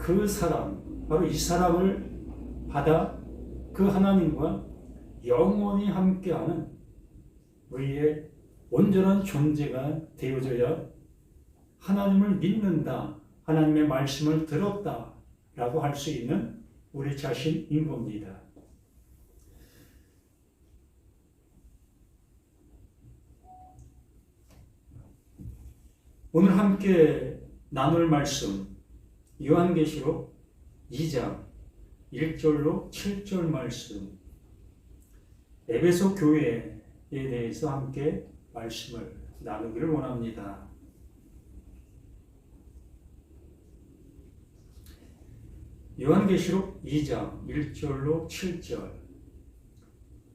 그 사람, 바로 이 사람을 받아 그 하나님과 영원히 함께하는 우리의 온전한 존재가 되어져야 하나님을 믿는다, 하나님의 말씀을 들었다 라고 할 수 있는 우리 자신인 겁니다. 오늘 함께 나눌 말씀, 요한계시록 2장 1절로 7절 말씀, 에베소 교회에 대해서 함께 말씀을 나누기를 원합니다. 요한계시록 2장 1절로 7절.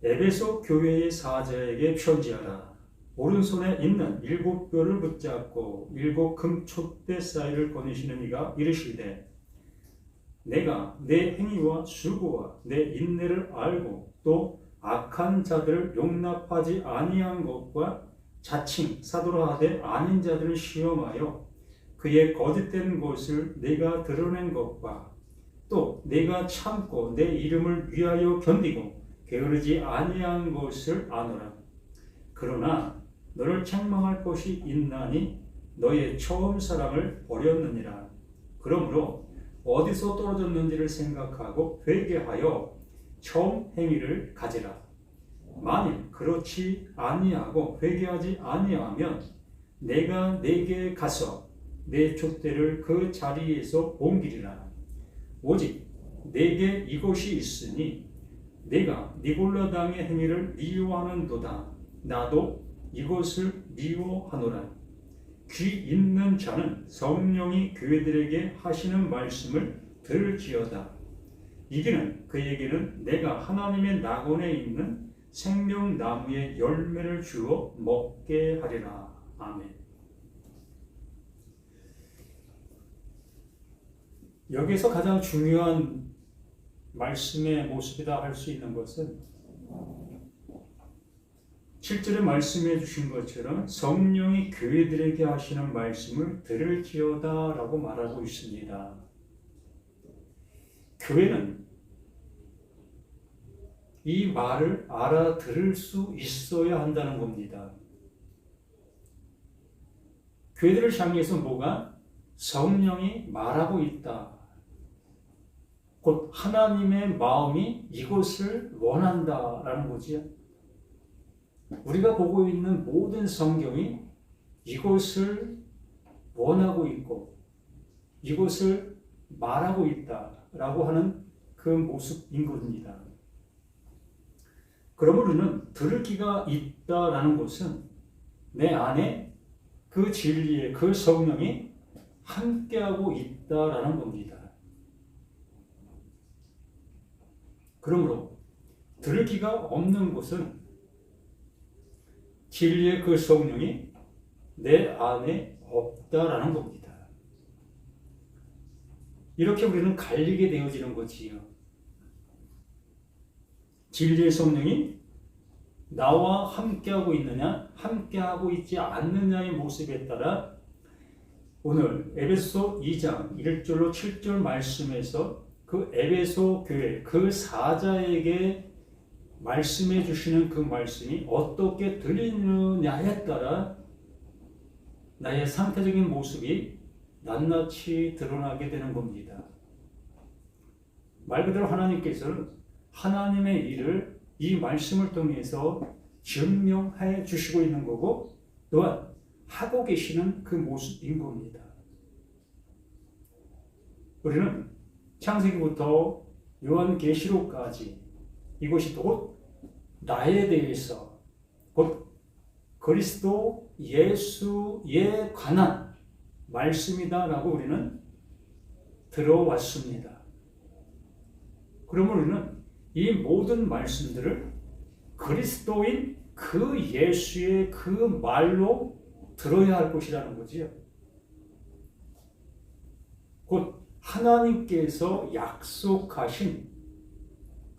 에베소 교회의 사자에게 편지하라. 오른손에 있는 7뼈를 붙잡고 7 금촛대 사이를 거니시는 이가 이르시되, 내가 내 행위와 수고와 내 인내를 알고 또 악한 자들을 용납하지 아니한 것과 자칭 사도라 하되 아닌 자들을 시험하여 그의 거짓된 것을 내가 드러낸 것과 또 내가 참고 내 이름을 위하여 견디고 게으르지 아니한 것을 아노라. 그러나 너를 책망할 것이 있나니 너의 처음 사랑을 버렸느니라. 그러므로 어디서 떨어졌는지를 생각하고 회개하여 처음 행위를 가지라. 만일 그렇지 아니하고 회개하지 아니하면 내가 네게 가서 내 촛대를 그 자리에서 옮기리라. 오직 네게 이것이 있으니 내가 니골라당의 행위를 미워하는도다. 나도 이것을 미워하노라. 귀 있는 자는 성령이 교회들에게 하시는 말씀을 들을지어다. 이기는 그에게는 내가 하나님의 낙원에 있는 생명나무의 열매를 주어 먹게 하리라. 아멘. 여기서 가장 중요한 말씀의 모습이다 할 수 있는 것은 7절에 말씀해 주신 것처럼 성령이 교회들에게 하시는 말씀을 들을지어다 라고 말하고 있습니다. 교회는 이 말을 알아들을 수 있어야 한다는 겁니다. 교회들을 향해서 뭐가? 성령이 말하고 있다. 곧 하나님의 마음이 이것을 원한다라는 거지요. 우리가 보고 있는 모든 성경이 이것을 원하고 있고 이것을 말하고 있다라고 하는 그 모습인 겁니다. 그러므로 우리는 들을 귀가 있다라는 것은 내 안에 그 진리의 그 성령이 함께하고 있다라는 겁니다. 그러므로 들을 귀가 없는 곳은 진리의 그 성령이 내 안에 없다라는 겁니다. 이렇게 우리는 갈리게 되어지는 거지요. 진리의 성령이 나와 함께하고 있느냐, 함께하고 있지 않느냐의 모습에 따라 오늘 에베소 2장 1절로 7절 말씀에서 그 에베소 교회, 그 사자에게 말씀해 주시는 그 말씀이 어떻게 들리느냐에 따라 나의 상태적인 모습이 낱낱이 드러나게 되는 겁니다. 말 그대로 하나님께서는 하나님의 일을 이 말씀을 통해서 증명해 주시고 있는 거고 또한 하고 계시는 그 모습인 겁니다. 우리는 창세기부터 요한계시록까지 이것이 곧 나에 대해서 곧 그리스도 예수에 관한 말씀이다라고 우리는 들어왔습니다. 그러면 우리는 이 모든 말씀들을 그리스도인 그 예수의 그 말로 들어야 할 것이라는 거지요. 곧 하나님께서 약속하신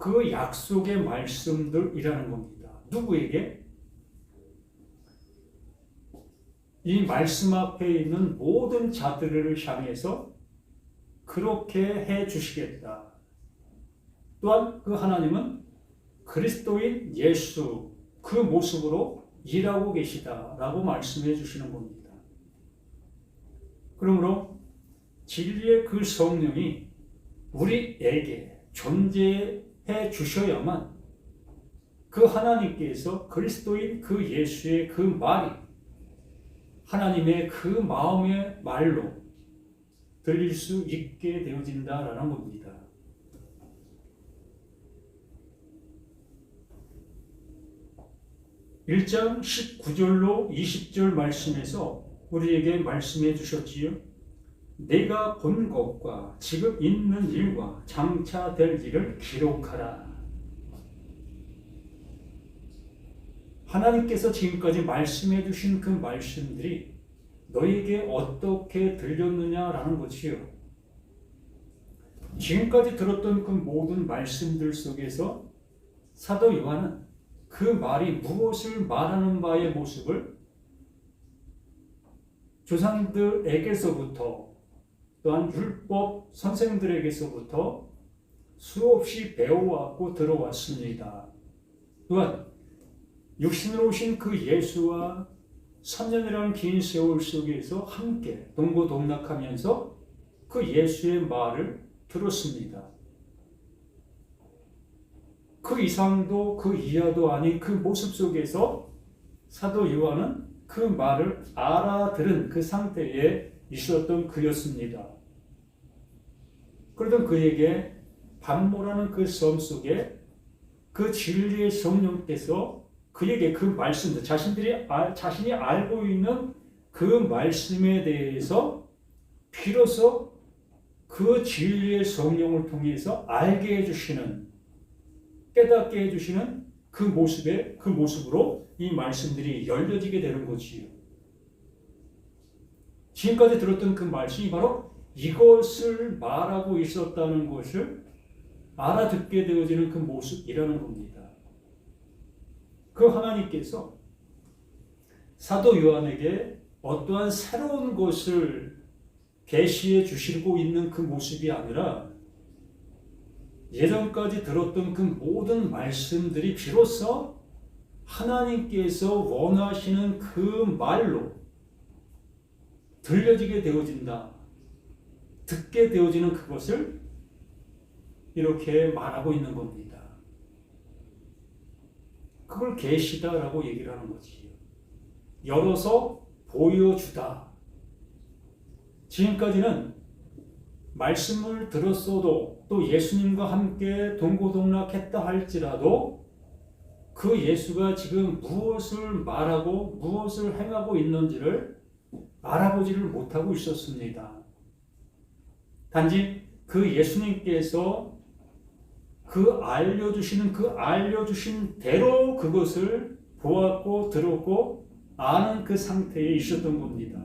그 약속의 말씀들이라는 겁니다. 누구에게? 이 말씀 앞에 있는 모든 자들을 향해서 그렇게 해 주시겠다. 또한 그 하나님은 그리스도인 예수 그 모습으로 일하고 계시다라고 말씀해 주시는 겁니다. 그러므로 진리의 그 성령이 우리에게 존재해 주셔야만 그 하나님께서 그리스도인 그 예수의 그 말이 하나님의 그 마음의 말로 들릴 수 있게 되어진다라는 겁니다. (1장 19절로 20절) 말씀에서 우리에게 말씀해 주셨지요. 내가 본 것과 지금 있는 일과 장차 될 일을 기록하라. 하나님께서 지금까지 말씀해 주신 그 말씀들이 너에게 어떻게 들렸느냐라는 것이요. 지금까지 들었던 그 모든 말씀들 속에서 사도 요한은 그 말이 무엇을 말하는 바의 모습을 조상들에게서부터 또한 율법 선생들에게서부터 수없이 배워왔고 들어왔습니다. 또한 육신으로 오신 그 예수와 3년이라는 긴 세월 속에서 함께 동고동락하면서 그 예수의 말을 들었습니다. 그 이상도 그 이하도 아닌 그 모습 속에서 사도 요한은 그 말을 알아들은 그 상태에 있었던 그였습니다. 그러던 그에게 반모라는 그 섬 속에 그 진리의 성령께서 그에게 그 말씀들, 자신이 알고 있는 그 말씀에 대해서 비로소 그 진리의 성령을 통해서 알게 해주시는, 깨닫게 해주시는 그 모습으로 이 말씀들이 열려지게 되는 것이요. 지금까지 들었던 그 말씀이 바로 이것을 말하고 있었다는 것을 알아듣게 되어지는 그 모습이라는 겁니다. 그 하나님께서 사도 요한에게 어떠한 새로운 것을 계시해 주시고 있는 그 모습이 아니라 예전까지 들었던 그 모든 말씀들이 비로소 하나님께서 원하시는 그 말로 들려지게 되어진다. 듣게 되어지는 그것을 이렇게 말하고 있는 겁니다. 그걸 계시다라고 얘기를 하는 거지요. 열어서 보여주다. 지금까지는 말씀을 들었어도 또 예수님과 함께 동고동락했다 할지라도 그 예수가 지금 무엇을 말하고 무엇을 행하고 있는지를 알아보지를 못하고 있었습니다. 단지 그 예수님께서 알려주신 대로 그것을 보았고 들었고 아는 그 상태에 있었던 겁니다.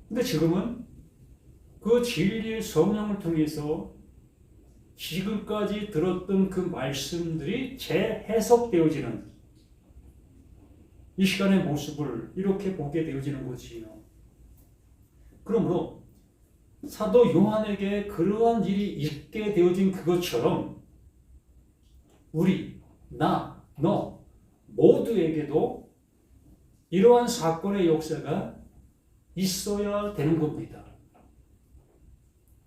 근데 지금은 그 진리의 성령을 통해서 지금까지 들었던 그 말씀들이 재해석되어지는 이 시간의 모습을 이렇게 보게 되어지는 거지요. 그러므로 사도 요한에게 그러한 일이 있게 되어진 그것처럼 우리, 나, 너 모두에게도 이러한 사건의 역사가 있어야 되는 겁니다.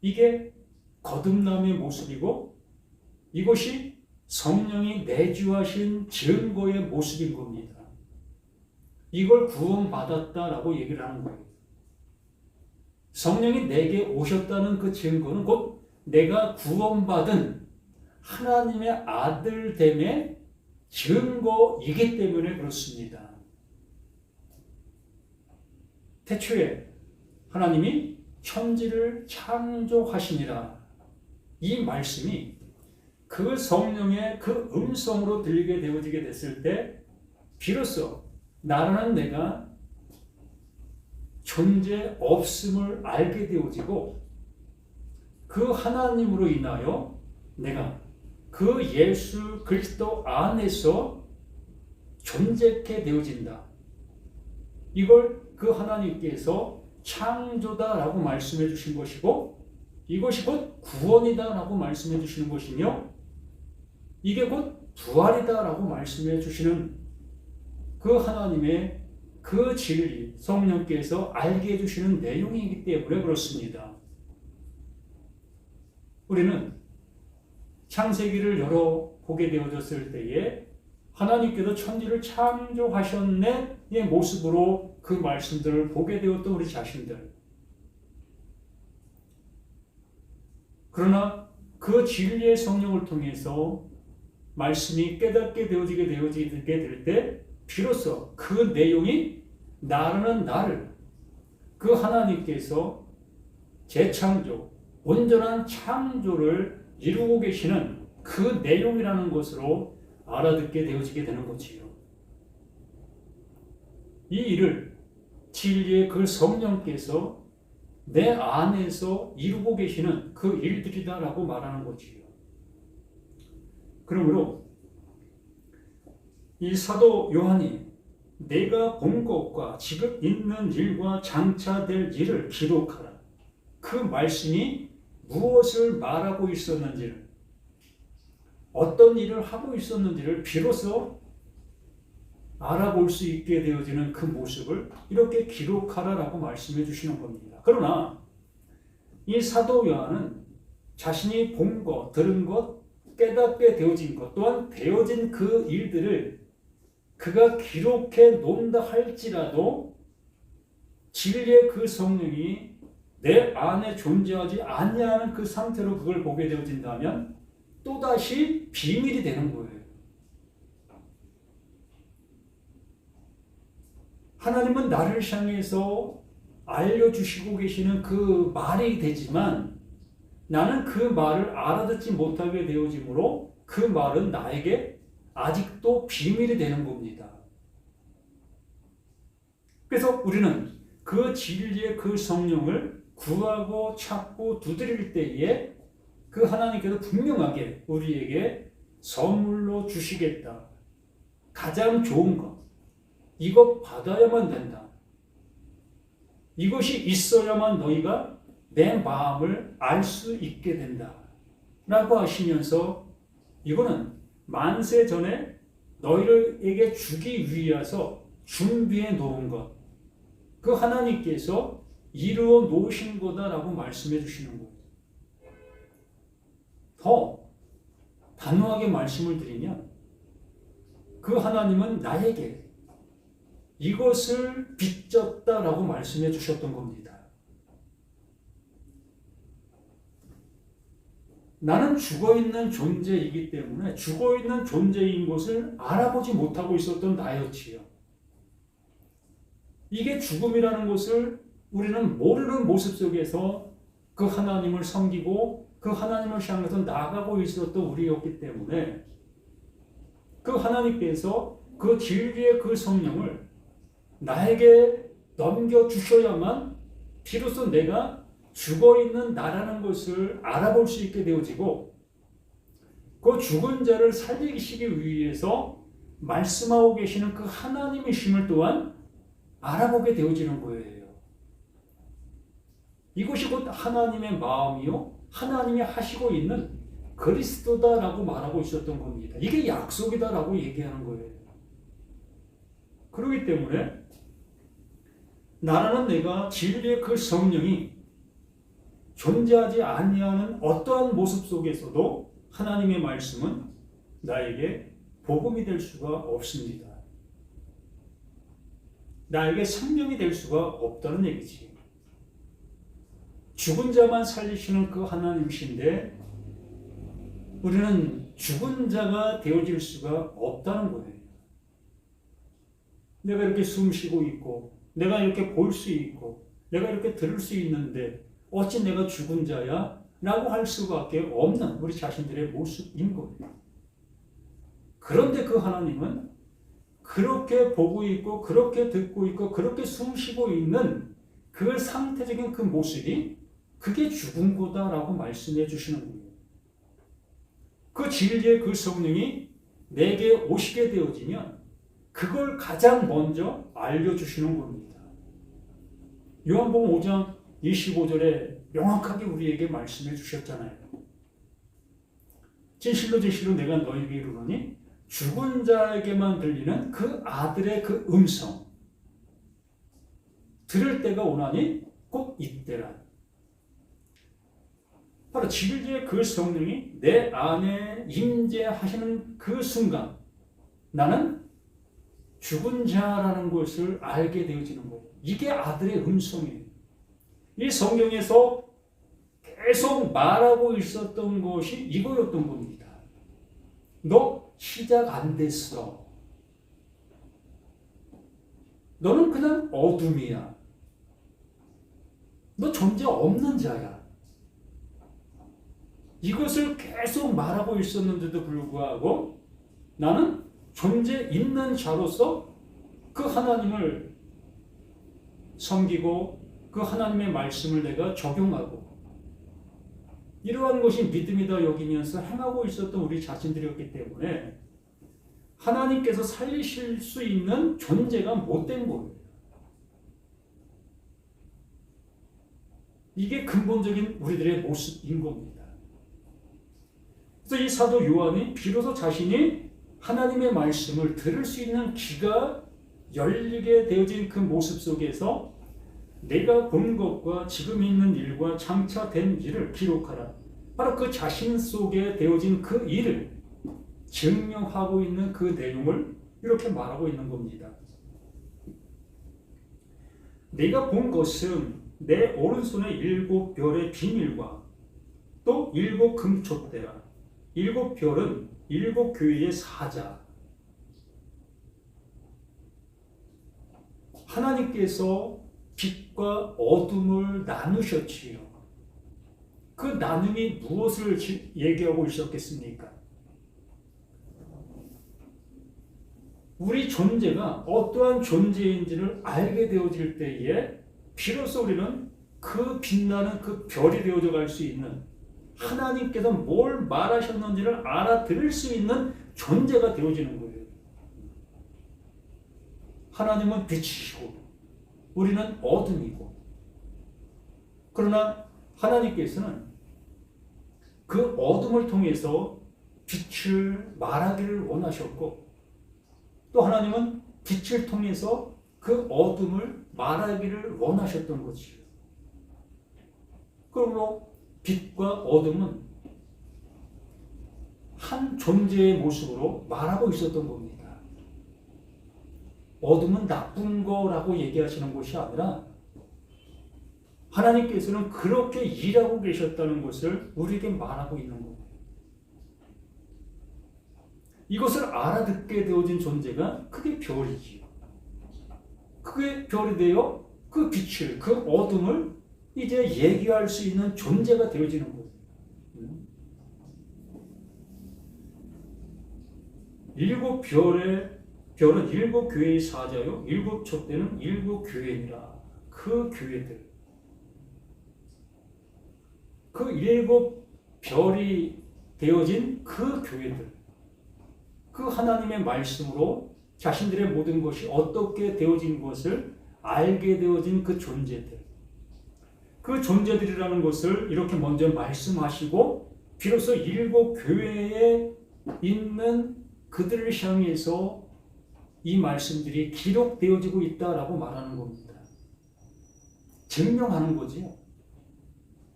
이게 거듭남의 모습이고 이것이 성령이 내주하신 증거의 모습인 겁니다. 이걸 구원받았다라고 얘기를 하는 거예요. 성령이 내게 오셨다는 그 증거는 곧 내가 구원받은 하나님의 아들됨의 증거이기 때문에 그렇습니다. 태초에 하나님이 천지를 창조하시니라. 이 말씀이 그 성령의 그 음성으로 들리게 되어지게 됐을 때 비로소 나라는 내가 존재 없음을 알게 되어지고 그 하나님으로 인하여 내가 그 예수 그리스도 안에서 존재케 되어진다. 이걸 그 하나님께서 창조다라고 말씀해 주신 것이고 이것이 곧 구원이다라고 말씀해 주시는 것이며 이게 곧 부활이다라고 말씀해 주시는 그 하나님의 그 진리, 성령께서 알게 해주시는 내용이기 때문에 그렇습니다. 우리는 창세기를 열어보게 되어졌을 때에 하나님께서 천지를 창조하셨네의 모습으로 그 말씀들을 보게 되었던 우리 자신들. 그러나 그 진리의 성령을 통해서 말씀이 깨닫게 되어지게 될 때 비로소 그 내용이 나라는 나를 그 하나님께서 재창조, 온전한 창조를 이루고 계시는 그 내용이라는 것으로 알아듣게 되어지게 되는 거지요. 이 일을 진리의 그 성령께서 내 안에서 이루고 계시는 그 일들이다라고 말하는 거지요. 그러므로 이 사도 요한이 내가 본 것과 지금 있는 일과 장차 될 일을 기록하라. 그 말씀이 무엇을 말하고 있었는지를, 어떤 일을 하고 있었는지를 비로소 알아볼 수 있게 되어지는 그 모습을 이렇게 기록하라라고 말씀해 주시는 겁니다. 그러나 이 사도 요한은 자신이 본 것, 들은 것, 깨닫게 되어진 것, 또한 되어진 그 일들을 그가 기록해 놓는다 할지라도 진리의 그 성령이 내 안에 존재하지 아니하는 그 상태로 그걸 보게 되어진다면 또다시 비밀이 되는 거예요. 하나님은 나를 향해서 알려주시고 계시는 그 말이 되지만 나는 그 말을 알아듣지 못하게 되어지므로 그 말은 나에게 아직도 비밀이 되는 겁니다. 그래서 우리는 그 진리의 그 성령을 구하고 찾고 두드릴 때에 그 하나님께서 분명하게 우리에게 선물로 주시겠다. 가장 좋은 것. 이것 받아야만 된다. 이것이 있어야만 너희가 내 마음을 알 수 있게 된다. 라고 하시면서 이거는 만세 전에 너희에게 주기 위해서 준비해 놓은 것. 그 하나님께서 이루어 놓으신 거다라고 말씀해 주시는 거예요. 더 단호하게 말씀을 드리면 그 하나님은 나에게 이것을 빚졌다라고 말씀해 주셨던 겁니다. 나는 죽어있는 존재이기 때문에 죽어있는 존재인 것을 알아보지 못하고 있었던 나였지요. 이게 죽음이라는 것을 우리는 모르는 모습 속에서 그 하나님을 섬기고 그 하나님을 향해서 나아가고 있었던 우리였기 때문에 그 하나님께서 그 진리의 그 성령을 나에게 넘겨주셔야만 비로소 내가 죽어있는 나라는 것을 알아볼 수 있게 되어지고 그 죽은 자를 살리시기 위해서 말씀하고 계시는 그 하나님이심을 또한 알아보게 되어지는 거예요. 이것이 곧 하나님의 마음이요 하나님이 하시고 있는 그리스도다라고 말하고 있었던 겁니다. 이게 약속이다라고 얘기하는 거예요. 그렇기 때문에 나라는 내가 진리의 그 성령이 존재하지 아니하는 어떠한 모습 속에서도 하나님의 말씀은 나에게 복음이 될 수가 없습니다. 나에게 생명이 될 수가 없다는 얘기지. 죽은 자만 살리시는 그 하나님이신데 우리는 죽은 자가 되어질 수가 없다는 거예요. 내가 이렇게 숨 쉬고 있고 내가 이렇게 볼 수 있고 내가 이렇게 들을 수 있는데 어찌 내가 죽은 자야? 라고 할 수밖에 없는 우리 자신들의 모습인 거예요. 그런데 그 하나님은 그렇게 보고 있고 그렇게 듣고 있고 그렇게 숨 쉬고 있는 그 상태적인 그 모습이 그게 죽은 거다라고 말씀해 주시는 거예요. 그 진리의 그 성령이 내게 오시게 되어지면 그걸 가장 먼저 알려주시는 겁니다. 요한복음 5장 25절에 명확하게 우리에게 말씀해 주셨잖아요. 진실로 진실로 내가 너희에게 이르노니 죽은 자에게만 들리는 그 아들의 그 음성 들을 때가 오나니 꼭 이때라. 바로 진리의 그 성령이 내 안에 임재하시는 그 순간 나는 죽은 자라는 것을 알게 되어지는 거예요. 이게 아들의 음성이에요. 이 성경에서 계속 말하고 있었던 것이 이거였던 겁니다. 너 시작 안 됐어. 너는 그냥 어둠이야. 너 존재 없는 자야. 이것을 계속 말하고 있었는데도 불구하고 나는 존재 있는 자로서 그 하나님을 섬기고 그 하나님의 말씀을 내가 적용하고 이러한 것이 믿음이다 여기면서 행하고 있었던 우리 자신들이었기 때문에 하나님께서 살리실 수 있는 존재가 못된 거예요. 이게 근본적인 우리들의 모습인 겁니다. 그래서 이 사도 요한이 비로소 자신이 하나님의 말씀을 들을 수 있는 귀가 열리게 되어진 그 모습 속에서 내가 본 것과 지금 있는 일과 장차 된 일을 기록하라. 바로 그 자신 속에 되어진 그 일을 증명하고 있는 그 내용을 이렇게 말하고 있는 겁니다. 내가 본 것은 내 오른손의 7 별의 비밀과 또 7 금촛대라. 7 별은 7 교회의 사자. 하나님께서 빛과 어둠을 나누셨지요. 그 나눔이 무엇을 얘기하고 있었겠습니까? 우리 존재가 어떠한 존재인지를 알게 되어질 때에 비로소 우리는 그 빛나는 그 별이 되어져 갈 수 있는 하나님께서 뭘 말하셨는지를 알아들을 수 있는 존재가 되어지는 거예요. 하나님은 빛이시고 우리는 어둠이고 그러나 하나님께서는 그 어둠을 통해서 빛을 말하기를 원하셨고 또 하나님은 빛을 통해서 그 어둠을 말하기를 원하셨던 것이죠. 그러므로 빛과 어둠은 한 존재의 모습으로 말하고 있었던 겁니다. 어둠은 나쁜 거라고 얘기하시는 것이 아니라 하나님께서는 그렇게 일하고 계셨다는 것을 우리에게 말하고 있는 겁니다. 이것을 알아듣게 되어진 존재가 그게 별이지요. 그게 별이 되어 그 빛을, 그 어둠을 이제 얘기할 수 있는 존재가 되어지는 거예요. 7 별은 7 교회의 사자요 7 촛대는 7 교회니라. 그 교회들 그 7 별이 되어진 그 교회들 그 하나님의 말씀으로 자신들의 모든 것이 어떻게 되어진 것을 알게 되어진 그 존재들 그 존재들이라는 것을 이렇게 먼저 말씀하시고 비로소 7 교회에 있는 그들을 향해서 이 말씀들이 기록되어지고 있다라고 말하는 겁니다. 증명하는 거지요.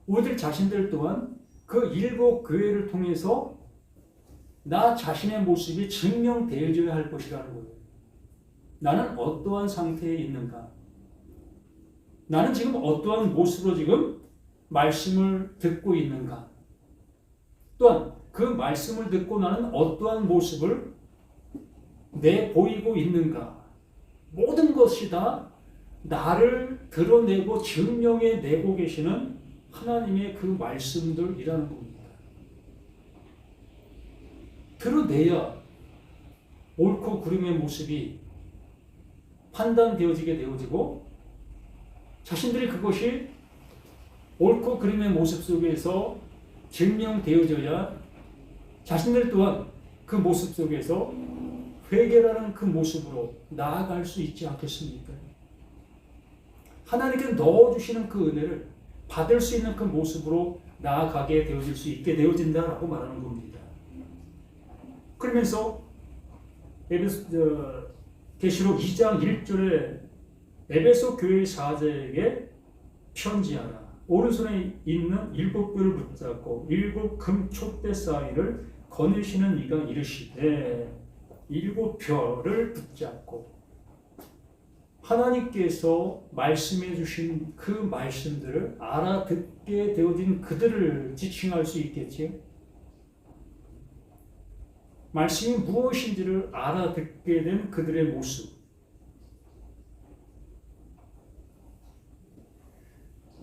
우리들 자신들 또한 그 7 교회를 통해서 나 자신의 모습이 증명되어져야 할 것이라는 거예요. 나는 어떠한 상태에 있는가? 나는 지금 어떠한 모습으로 지금 말씀을 듣고 있는가? 또한 그 말씀을 듣고 나는 어떠한 모습을 내보이고 있는가? 모든 것이 다 나를 드러내고 증명해내고 계시는 하나님의 그 말씀들이라는 겁니다. 드러내야 옳고 그름의 모습이 판단되어지게 되어지고 자신들이 그것이 옳고 그름의 모습 속에서 증명되어져야 자신들 또한 그 모습 속에서 회개라는 그 모습으로 나아갈 수 있지 않겠습니까? 하나님께 넣어주시는 그 은혜를 받을 수 있는 그 모습으로 나아가게 되어질 수 있게 되어진다라고 말하는 겁니다. 그러면서 계시록 2장 1절에 에베소 교회 사제에게 편지하라. 오른손에 있는 7뼈를 붙잡고 7 금촛대 사이를 거느시는 이가 이르시되 7뼈를 붙잡고 하나님께서 말씀해 주신 그 말씀들을 알아듣게 되어진 그들을 지칭할 수 있겠지요. 말씀이 무엇인지를 알아듣게 된 그들의 모습.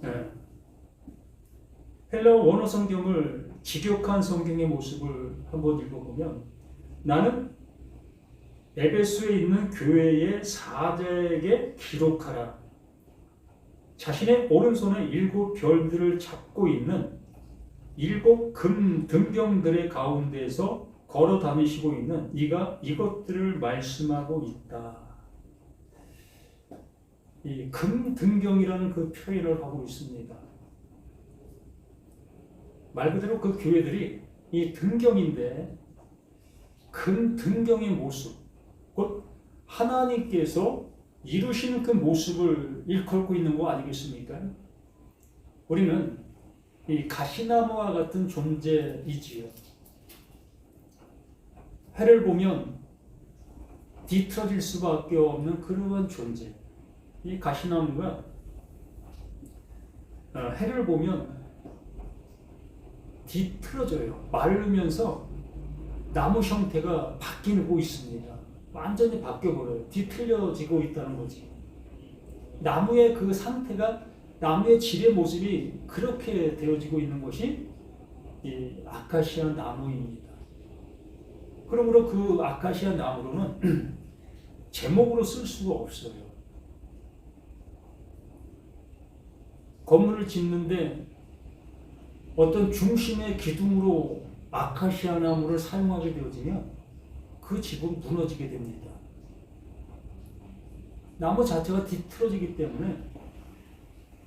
네. 헬라어 원어 성경을 직역한 성경의 모습을 한번 읽어보면 나는 에베소에 있는 교회의 사제에게 기록하라. 자신의 오른손에 7 별들을 잡고 있는 7 금 등경들의 가운데서 걸어 다니시고 있는 이가 이것들을 말씀하고 있다. 이 금 등경이라는 그 표현을 하고 있습니다. 말 그대로 그 교회들이 이 등경인데 금 등경의 모습, 곧 하나님께서 이루시는 그 모습을 일컬고 있는 거 아니겠습니까? 우리는 이 가시나무와 같은 존재이지요. 해를 보면 뒤틀어질 수밖에 없는 그러한 존재. 이 가시나무가 해를 보면 뒤틀어져요. 마르면서 나무 형태가 바뀌고 있습니다. 완전히 바뀌어버려요. 뒤틀려지고 있다는 거지. 나무의 그 상태가, 나무의 질의 모습이 그렇게 되어지고 있는 것이 이 아카시아 나무입니다. 그러므로 그 아카시아 나무로는 제목으로 쓸 수가 없어요. 건물을 짓는데 어떤 중심의 기둥으로 아카시아 나무를 사용하게 되어지면 그 집은 무너지게 됩니다. 나무 자체가 뒤틀어지기 때문에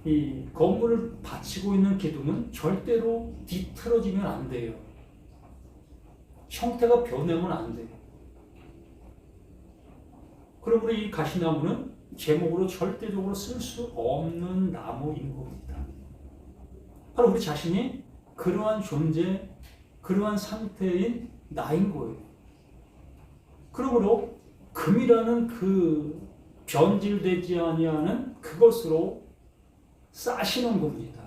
이 건물을 받치고 있는 기둥은 절대로 뒤틀어지면 안 돼요. 형태가 변하면 안 돼요. 그러므로 이 가시나무는 제목으로 절대적으로 쓸 수 없는 나무인 겁니다. 바로 우리 자신이 그러한 존재, 그러한 상태인 나인 거예요. 그러므로 금이라는 그 변질되지 아니하는 그것으로 싸시는 겁니다.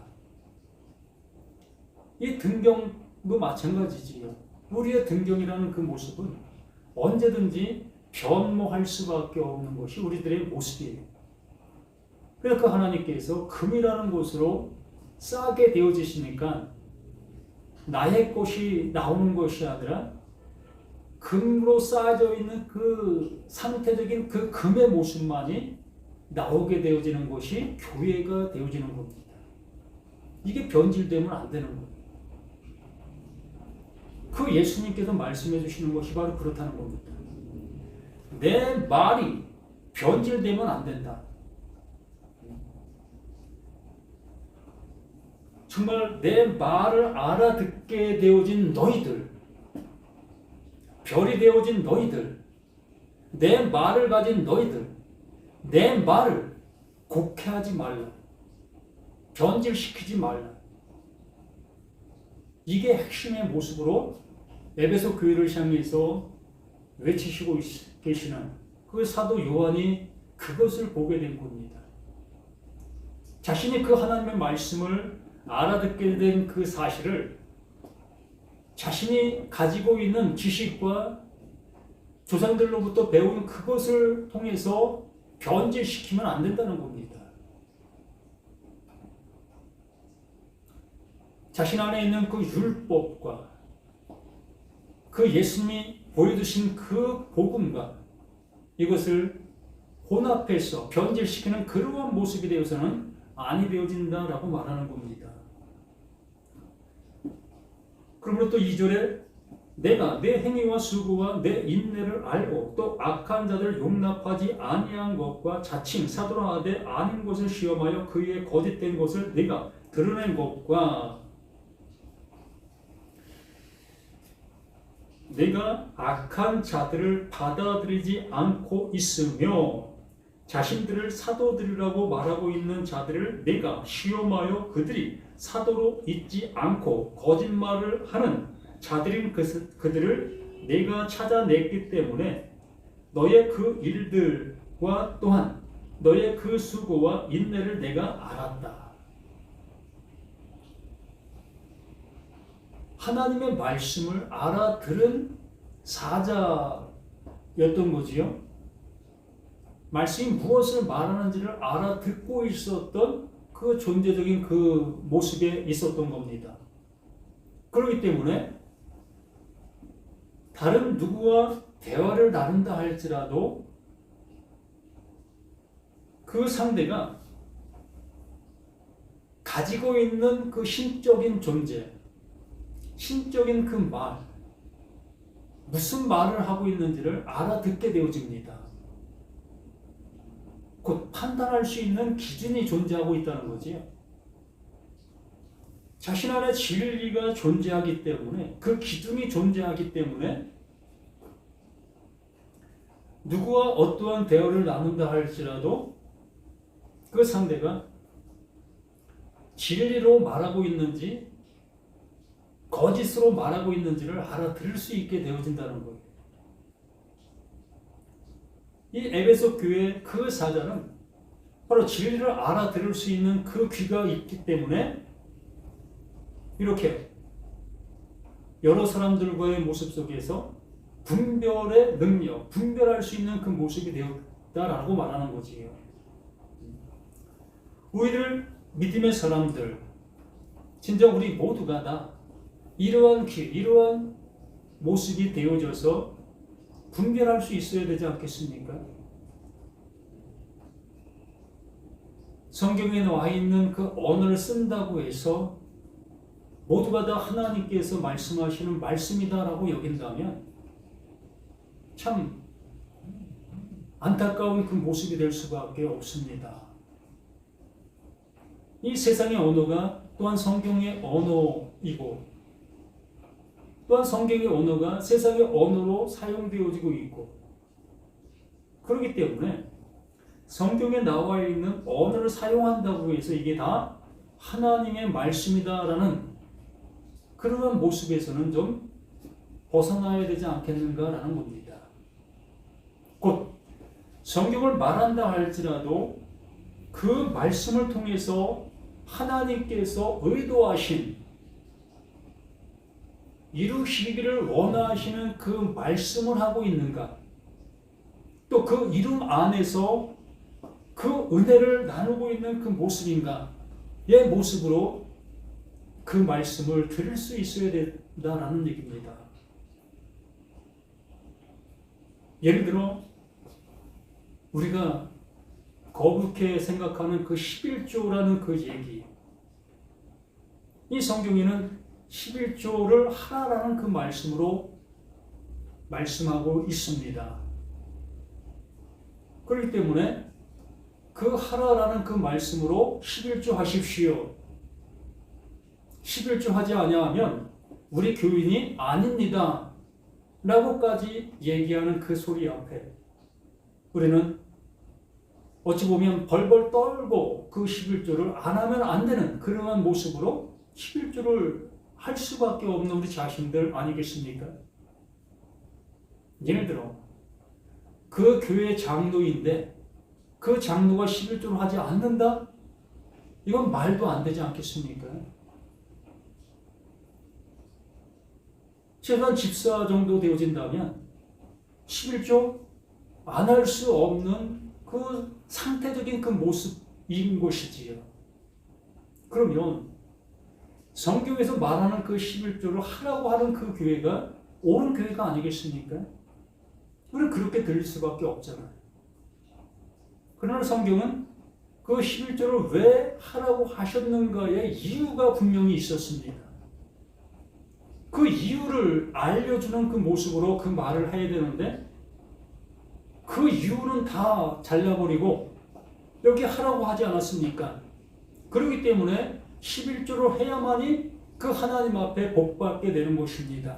이 등경도 마찬가지지요. 우리의 등경이라는 그 모습은 언제든지 변모할 수밖에 없는 것이 우리들의 모습이에요. 그래서 그 하나님께서 금이라는 것으로 싸게 되어지시니까 나의 것이 나오는 것이 아니라 금으로 쌓여져 있는 그 상태적인 그 금의 모습만이 나오게 되어지는 것이 교회가 되어지는 겁니다. 이게 변질되면 안 되는 거예요. 그 예수님께서 말씀해 주시는 것이 바로 그렇다는 겁니다. 내 말이 변질되면 안 된다. 정말 내 말을 알아듣게 되어진 너희들, 별이 되어진 너희들, 내 말을 가진 너희들, 내 말을 곡해하지 말라. 변질시키지 말라. 이게 핵심의 모습으로 에베소 교회를 향해서 외치시고 계시는 그 사도 요한이 그것을 보게 된 겁니다. 자신이 그 하나님의 말씀을 알아듣게 된 그 사실을 자신이 가지고 있는 지식과 조상들로부터 배운 그것을 통해서 변질시키면 안 된다는 겁니다. 자신 안에 있는 그 율법과 그 예수님이 보여주신 그 복음과 이것을 혼합해서 변질시키는 그러한 모습이 되어서는 아니 되어진다라고 말하는 겁니다. 그러므로 또 2절에 내가 내 행위와 수고와 내 인내를 알고 또 악한 자들을 용납하지 아니한 것과 자칭 사도라 하되 아닌 것을 시험하여 그의 거짓된 것을 내가 드러낸 것과 내가 악한 자들을 받아들이지 않고 있으며 자신들을 사도들이라고 말하고 있는 자들을 내가 시험하여 그들이 사도로 있지 않고 거짓말을 하는 자들인 그들을 내가 찾아냈기 때문에 너의 그 일들과 또한 너의 그 수고와 인내를 내가 알았다. 하나님의 말씀을 알아들은 사자였던 거지요. 말씀이 무엇을 말하는지를 알아듣고 있었던 그 존재적인 그 모습에 있었던 겁니다. 그렇기 때문에 다른 누구와 대화를 나눈다 할지라도 그 상대가 가지고 있는 그 신적인 존재, 신적인 그 말, 무슨 말을 하고 있는지를 알아듣게 되어집니다. 곧 판단할 수 있는 기준이 존재하고 있다는 거지요. 자신 안에 진리가 존재하기 때문에, 그 기준이 존재하기 때문에 누구와 어떠한 대화를 나눈다 할지라도 그 상대가 진리로 말하고 있는지 거짓으로 말하고 있는지를 알아들을 수 있게 되어진다는 거예요. 이 에베소 교회 그 사자는 바로 진리를 알아들을 수 있는 그 귀가 있기 때문에 이렇게 여러 사람들과의 모습 속에서 분별의 능력, 분별할 수 있는 그 모습이 되었다라고 말하는 거지요. 우리들 믿음의 사람들, 진짜 우리 모두가 다 이러한 귀, 이러한 모습이 되어져서 분별할 수 있어야 되지 않겠습니까? 성경에 나와 있는 그 언어를 쓴다고 해서 모두가 다 하나님께서 말씀하시는 말씀이다라고 여긴다면 참 안타까운 그 모습이 될 수밖에 없습니다. 이 세상의 언어가 또한 성경의 언어이고 또한 성경의 언어가 세상의 언어로 사용되어지고 있고 그렇기 때문에 성경에 나와 있는 언어를 사용한다고 해서 이게 다 하나님의 말씀이다라는 그러한 모습에서는 좀 벗어나야 되지 않겠는가라는 겁니다. 곧 성경을 말한다 할지라도 그 말씀을 통해서 하나님께서 의도하신 이루시기를 원하시는 그 말씀을 하고 있는가, 또 그 이름 안에서 그 은혜를 나누고 있는 그 모습인가의 모습으로 그 말씀을 들을 수 있어야 된다라는 얘기입니다. 예를 들어 우리가 거북해 생각하는 그 11조라는 그 얘기, 이 성경에는 11조를 하라라는 그 말씀으로 말씀하고 있습니다. 그렇기 때문에 그 하라라는 그 말씀으로 11조 하십시오. 11조 하지 아니하면 우리 교인이 아닙니다 라고까지 얘기하는 그 소리 앞에 우리는 어찌 보면 벌벌 떨고 그 11조를 안 하면 안 되는 그러한 모습으로 11조를 할 수밖에 없는 우리 자신들 아니겠습니까? 예를 들어 그 교회 장로인데 그 장로가 11조를 하지 않는다? 이건 말도 안 되지 않겠습니까? 최소한 집사 정도 되어진다면 11조 안 할 수 없는 그 상태적인 그 모습인 것이지요. 그러면 성경에서 말하는 그 11조를 하라고 하는 그 교회가 옳은 교회가 아니겠습니까? 우리는 그렇게 들릴 수밖에 없잖아요. 그러나 성경은 그 11조를 왜 하라고 하셨는가의 이유가 분명히 있었습니다. 그 이유를 알려주는 그 모습으로 그 말을 해야 되는데 그 이유는 다 잘라버리고 여기 하라고 하지 않았습니까? 그렇기 때문에 11조를 해야만이 그 하나님 앞에 복받게 되는 것입니다.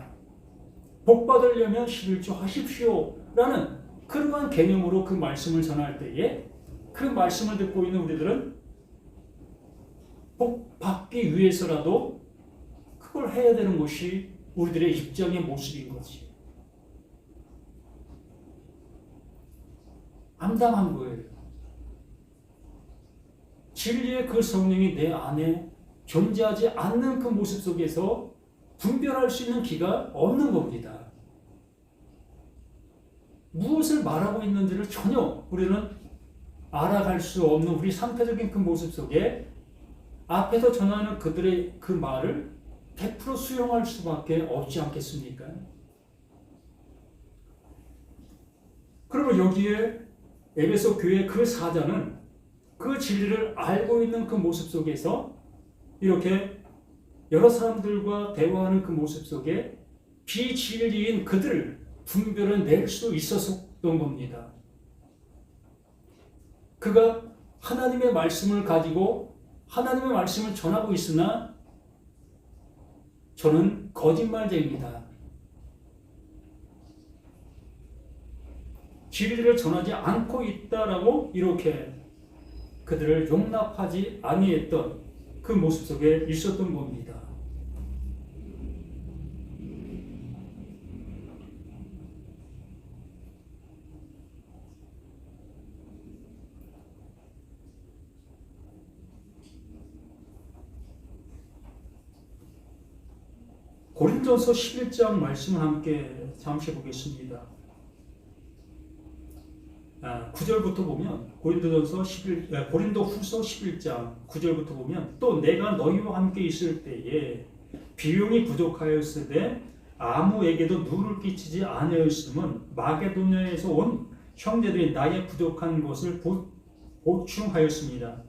복받으려면 11조 하십시오 라는 그러한 개념으로 그 말씀을 전할 때에 그 말씀을 듣고 있는 우리들은 복받기 위해서라도 그걸 해야 되는 것이 우리들의 입장의 모습인 거지. 암담한 거예요. 진리의 그 성령이 내 안에 존재하지 않는 그 모습 속에서 분별할 수 있는 기가 없는 겁니다. 무엇을 말하고 있는지를 전혀 우리는 알아갈 수 없는 우리 상태적인 그 모습 속에 앞에서 전하는 그들의 그 말을 100% 수용할 수밖에 없지 않겠습니까? 그러면 여기에 에베소 교회 그 사자는 그 진리를 알고 있는 그 모습 속에서 이렇게 여러 사람들과 대화하는 그 모습 속에 비진리인 그들을 분별을 낼 수 있었던 겁니다. 그가 하나님의 말씀을 가지고 하나님의 말씀을 전하고 있으나 저는 거짓말쟁이다. 진리를 전하지 않고 있다라고 이렇게 그들을 용납하지 아니했던 그 모습 속에 있었던 겁니다. 고린도서 11장 말씀을 함께 잠시 보겠습니다. 9절부터 보면 고린도 후서 11장 9절부터 보면 또 내가 너희와 함께 있을 때에 비용이 부족하였으되 아무에게도 누를 끼치지 아니하였음은 마게도냐에서 온 형제들이 나의 부족한 것을 보충하였습니다.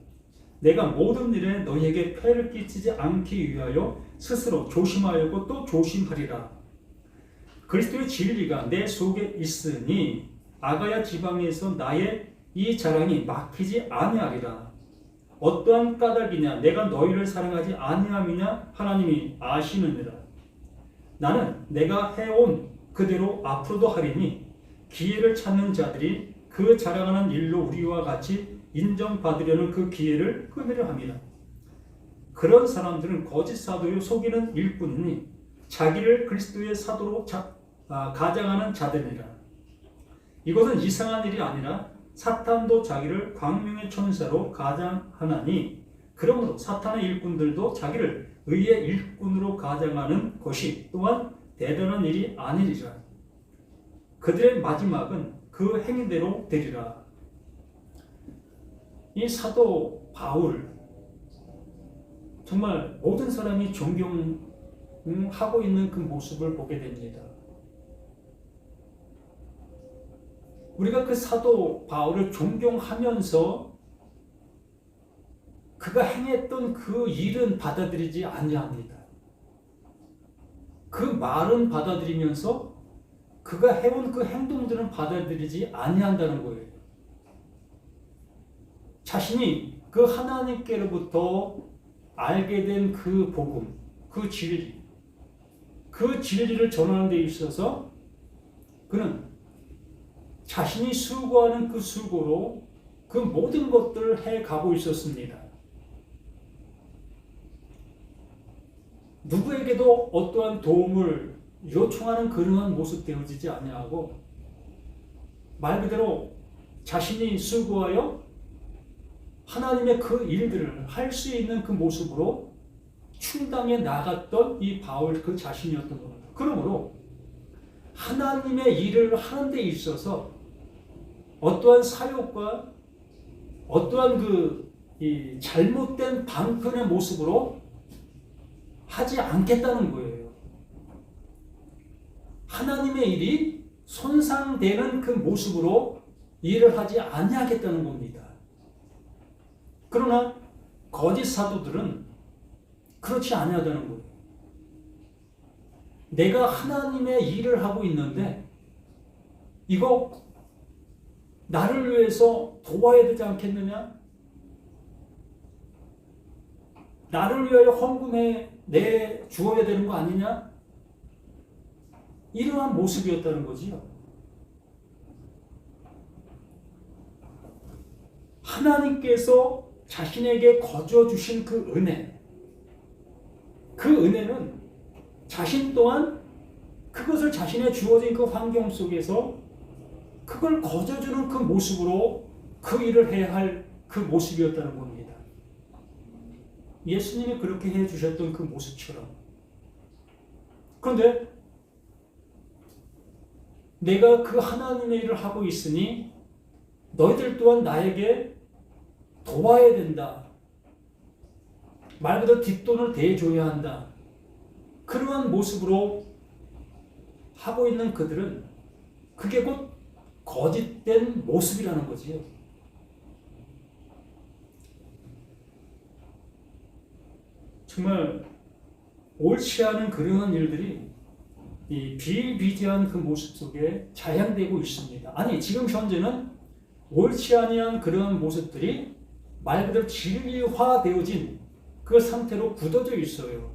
내가 모든 일에 너희에게 폐를 끼치지 않기 위하여 스스로 조심하였고 또 조심하리라. 그리스도의 진리가 내 속에 있으니 아가야 지방에서 나의 이 자랑이 막히지 아니하리라. 어떠한 까닭이냐 내가 너희를 사랑하지 아니함이냐 하나님이 아시느니라. 나는 내가 해온 그대로 앞으로도 하리니 기회를 찾는 자들이 그 자랑하는 일로 우리와 같이 인정받으려는 그 기회를 끊으려 합니다. 그런 사람들은 거짓 사도요 속이는 일꾼이니 자기를 그리스도의 사도로 가장하는 자들이라. 이것은 이상한 일이 아니라 사탄도 자기를 광명의 천사로 가장하나니 그러므로 사탄의 일꾼들도 자기를 의의 일꾼으로 가장하는 것이 또한 대단한 일이 아니리라. 그들의 마지막은 그 행위대로 되리라. 이 사도 바울 정말 모든 사람이 존경하고 있는 그 모습을 보게 됩니다. 우리가 그 사도 바울을 존경하면서 그가 행했던 그 일은 받아들이지 아니합니다. 그 말은 받아들이면서 그가 해온 그 행동들은 받아들이지 아니한다는 거예요. 자신이 그 하나님께로부터 알게 된 그 복음, 그 진리, 그 진리를 전하는 데 있어서 그는 자신이 수고하는 그 수고로 그 모든 것들을 해가고 있었습니다. 누구에게도 어떠한 도움을 요청하는 그러한 모습 되어지지 아니하고 말 그대로 자신이 수고하여 하나님의 그 일들을 할 수 있는 그 모습으로 충당해 나갔던 이 바울 그 자신이었던 겁니다. 그러므로 하나님의 일을 하는 데 있어서 어떠한 사욕과 어떠한 이 잘못된 방편의 모습으로 하지 않겠다는 거예요. 하나님의 일이 손상되는 그 모습으로 일을 하지 아니하겠다는 겁니다. 그러나 거짓 사도들은 그렇지 아니하다는 거예요. 내가 하나님의 일을 하고 있는데 이거 나를 위해서 도와야 되지 않겠느냐? 나를 위하여 헌금해 내 주어야 되는 거 아니냐? 이러한 모습이었다는 거지요. 하나님께서 자신에게 거저 주신 그 은혜, 그 은혜는 자신 또한 그것을 자신의 주어진 그 환경 속에서 그걸 거저주는 그 모습으로 그 일을 해야 할 그 모습이었다는 겁니다. 예수님이 그렇게 해주셨던 그 모습처럼. 그런데 내가 그 하나님의 일을 하고 있으니 너희들 또한 나에게 도와야 된다. 말 그대로 뒷돈을 대줘야 한다. 그러한 모습으로 하고 있는 그들은 그게 곧 거짓된 모습이라는 거지요. 정말 옳지 않은 그러한 일들이 이 비일비재한 그 모습 속에 자양되고 있습니다. 아니 지금 현재는 옳지 아니한 그러한 모습들이 말 그대로 진리화되어진 그 상태로 굳어져 있어요.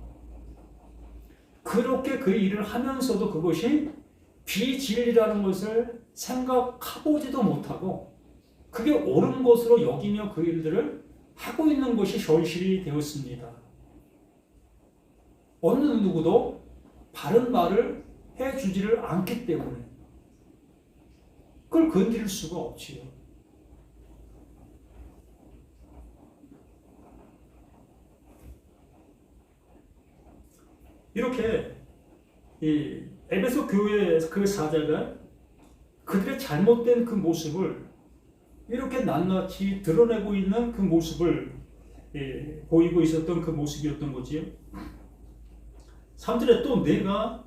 그렇게 그 일을 하면서도 그것이 비진리라는 것을 생각해보지도 못하고 그게 옳은 것으로 여기며 그 일들을 하고 있는 것이 현실이 되었습니다. 어느 누구도 바른 말을 해주지를 않기 때문에 그걸 건드릴 수가 없지요. 이렇게 이 에베소 교회의 그 사자가 그들의 잘못된 그 모습을 이렇게 낱낱이 드러내고 있는 그 모습을 보이고 있었던 그 모습이었던 거지요. 3절에 또 내가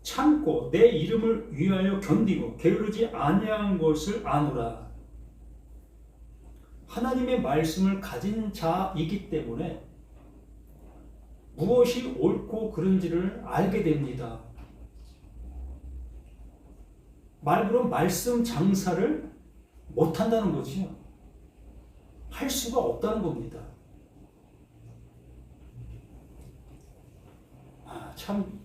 참고 내 이름을 위하여 견디고 게으르지 아니한 것을 아노라. 하나님의 말씀을 가진 자이기 때문에 무엇이 옳고 그른지를 알게 됩니다. 말 그대로 말씀 장사를 못한다는 거지요. 할 수가 없다는 겁니다. 참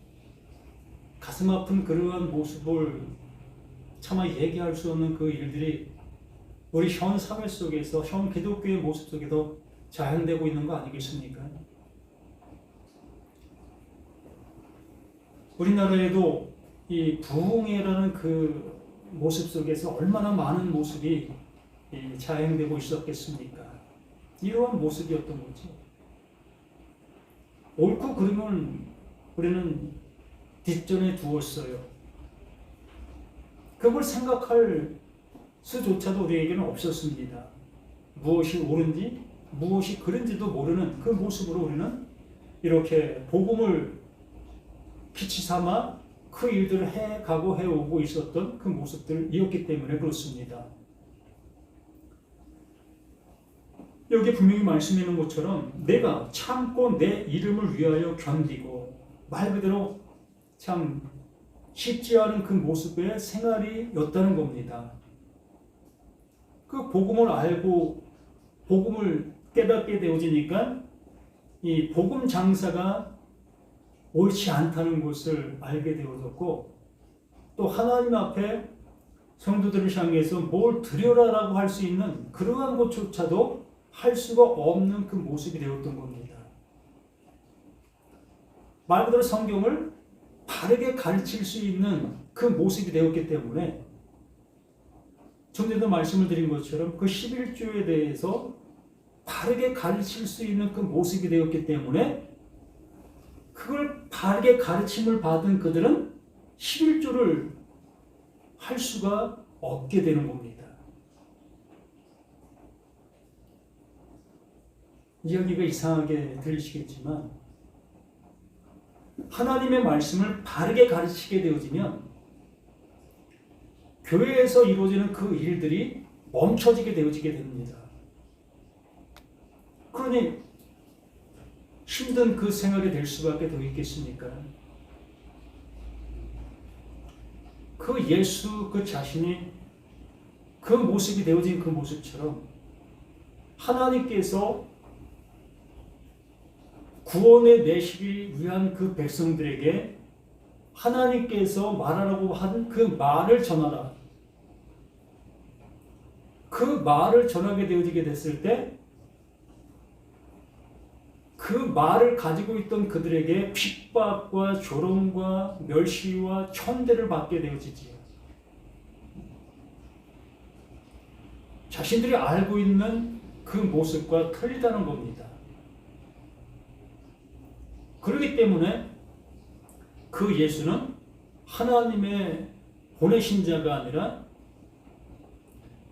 가슴 아픈 그러한 모습을 차마 얘기할 수 없는 그 일들이 우리 현 사회 속에서 현 기독교의 모습 속에도 자행되고 있는 거 아니겠습니까? 우리나라에도 이 부흥회라는 그 모습 속에서 얼마나 많은 모습이 자행되고 있었겠습니까? 이러한 모습이었던 거죠. 옳고 그름은 우리는 뒷전에 두었어요. 그걸 생각할 수조차도 우리에게는 없었습니다. 무엇이 옳은지 무엇이 그른지도 모르는 그 모습으로 우리는 이렇게 복음을 기치 삼아 그 일들을 해가고 해오고 있었던 그 모습들이었기 때문에 그렇습니다. 여기 분명히 말씀해 놓은 것처럼 내가 참고 내 이름을 위하여 견디고 말 그대로 참 쉽지 않은 그 모습의 생활이었다는 겁니다. 그 복음을 알고 복음을 깨닫게 되어지니까 이 복음 장사가 옳지 않다는 것을 알게 되어졌고 또 하나님 앞에 성도들을 향해서 뭘 드려라라고 할 수 있는 그러한 것조차도 할 수가 없는 그 모습이 되었던 겁니다. 말 그대로 성경을 바르게 가르칠 수 있는 그 모습이 되었기 때문에 좀 전에도 말씀을 드린 것처럼 그 11조에 대해서 바르게 가르칠 수 있는 그 모습이 되었기 때문에 그걸 바르게 가르침을 받은 그들은 11조를 할 수가 없게 되는 겁니다. 이야기가 이상하게 들리시겠지만 하나님의 말씀을 바르게 가르치게 되어지면 교회에서 이루어지는 그 일들이 멈춰지게 되어지게 됩니다. 그러니 힘든 그 생활이 될 수밖에 더 있겠습니까? 그 예수 그 자신이 그 모습이 되어진 그 모습처럼 하나님께서 구원에 내시기 위한 그 백성들에게 하나님께서 말하라고 한 그 말을 전하라. 그 말을 전하게 되어지게 됐을 때 그 말을 가지고 있던 그들에게 핍박과 조롱과 멸시와 천대를 받게 되어지지요. 자신들이 알고 있는 그 모습과 틀리다는 겁니다. 그렇기 때문에 그 예수는 하나님의 보내신 자가 아니라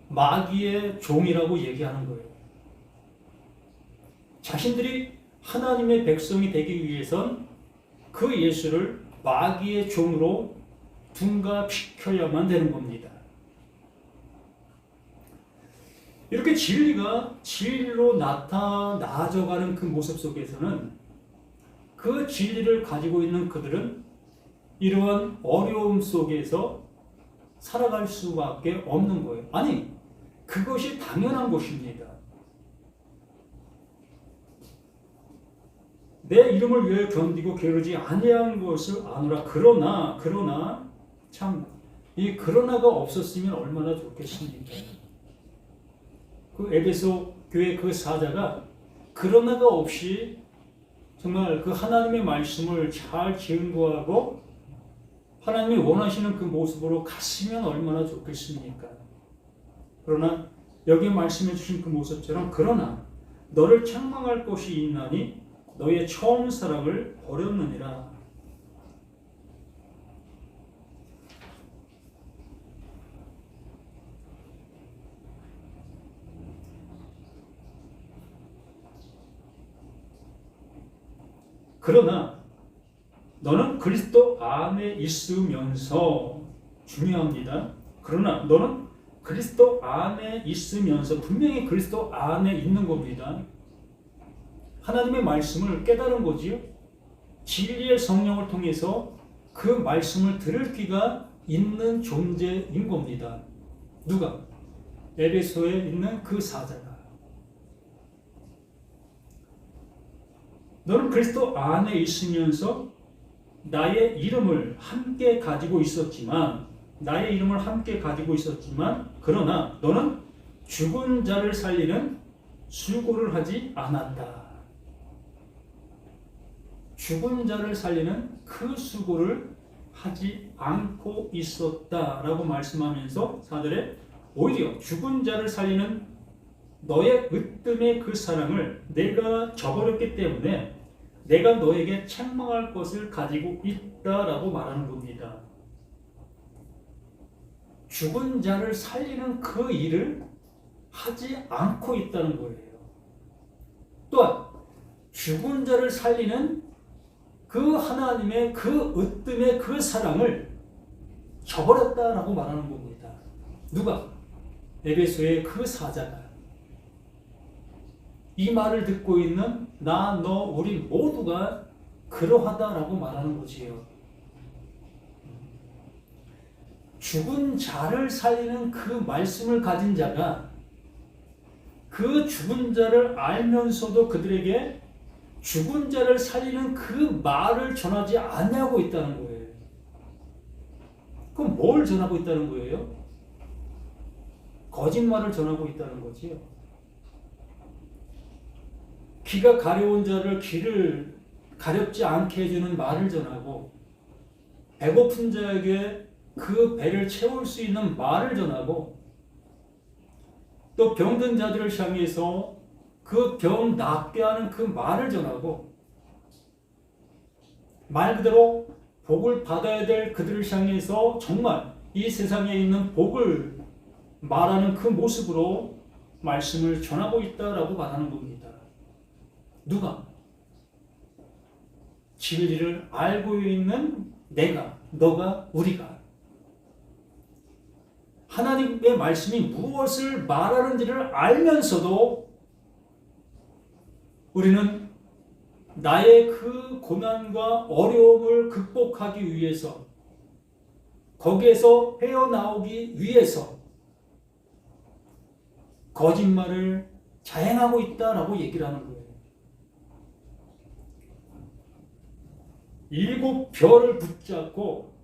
마귀의 종이라고 얘기하는 거예요. 자신들이 하나님의 백성이 되기 위해선 그 예수를 마귀의 종으로 둔갑시켜야만 되는 겁니다. 이렇게 진리가 진리로 나아져가는 그 모습 속에서는 그 진리를 가지고 있는 그들은 이러한 어려움 속에서 살아갈 수밖에 없는 거예요. 아니, 그것이 당연한 것입니다. 내 이름을 위하여 견디고 게으르지 아니한 것을 아노라. 그러나 참 이 그러나가 없었으면 얼마나 좋겠습니까? 그 에베소 교회 그 사자가 그러나가 없이 정말 그 하나님의 말씀을 잘 증거하고 하나님이 원하시는 그 모습으로 갔으면 얼마나 좋겠습니까? 그러나 여기 말씀해 주신 그 모습처럼 그러나 너를 책망할 것이 있나니 너의 처음 사랑을 버렸느니라. 그러나 너는 그리스도 안에 있으면서 중요합니다. 그러나 너는 그리스도 안에 있으면서 분명히 그리스도 안에 있는 겁니다. 하나님의 말씀을 깨달은 거지요. 진리의 성령을 통해서 그 말씀을 들을 귀가 있는 존재인 겁니다. 누가? 에베소에 있는 그 사자가. 너는 그리스도 안에 있으면서 나의 이름을 함께 가지고 있었지만 그러나 너는 죽은 자를 살리는 수고를 하지 않았다. 죽은 자를 살리는 그 수고를 하지 않고 있었다라고 말씀하면서 4절에 오히려 죽은 자를 살리는 너의 으뜸의 그 사랑을 내가 저버렸기 때문에 내가 너에게 책망할 것을 가지고 있다라고 말하는 겁니다. 죽은 자를 살리는 그 일을 하지 않고 있다는 거예요. 또한 죽은 자를 살리는 그 하나님의 그 으뜸의 그 사랑을 저버렸다라고 말하는 겁니다. 누가? 에베소의 그 사자가. 이 말을 듣고 있는 나, 너, 우리 모두가 그러하다라고 말하는 거지요. 죽은 자를 살리는 그 말씀을 가진 자가 그 죽은 자를 알면서도 그들에게 죽은 자를 살리는 그 말을 전하지 않냐고 있다는 거예요. 그럼 뭘 전하고 있다는 거예요? 거짓말을 전하고 있다는 거지요. 귀가 가려운 자를 귀를 가렵지 않게 해주는 말을 전하고 배고픈 자에게 그 배를 채울 수 있는 말을 전하고 또 병든 자들을 향해서 그 병 낫게 하는 그 말을 전하고 말 그대로 복을 받아야 될 그들을 향해서 정말 이 세상에 있는 복을 말하는 그 모습으로 말씀을 전하고 있다라고 말하는 겁니다. 누가? 진리를 알고 있는 내가, 너가, 우리가 하나님의 말씀이 무엇을 말하는지를 알면서도 우리는 나의 그 고난과 어려움을 극복하기 위해서 거기에서 헤어나오기 위해서 거짓말을 자행하고 있다라고 얘기를 하는 거예요. 7 별을 붙잡고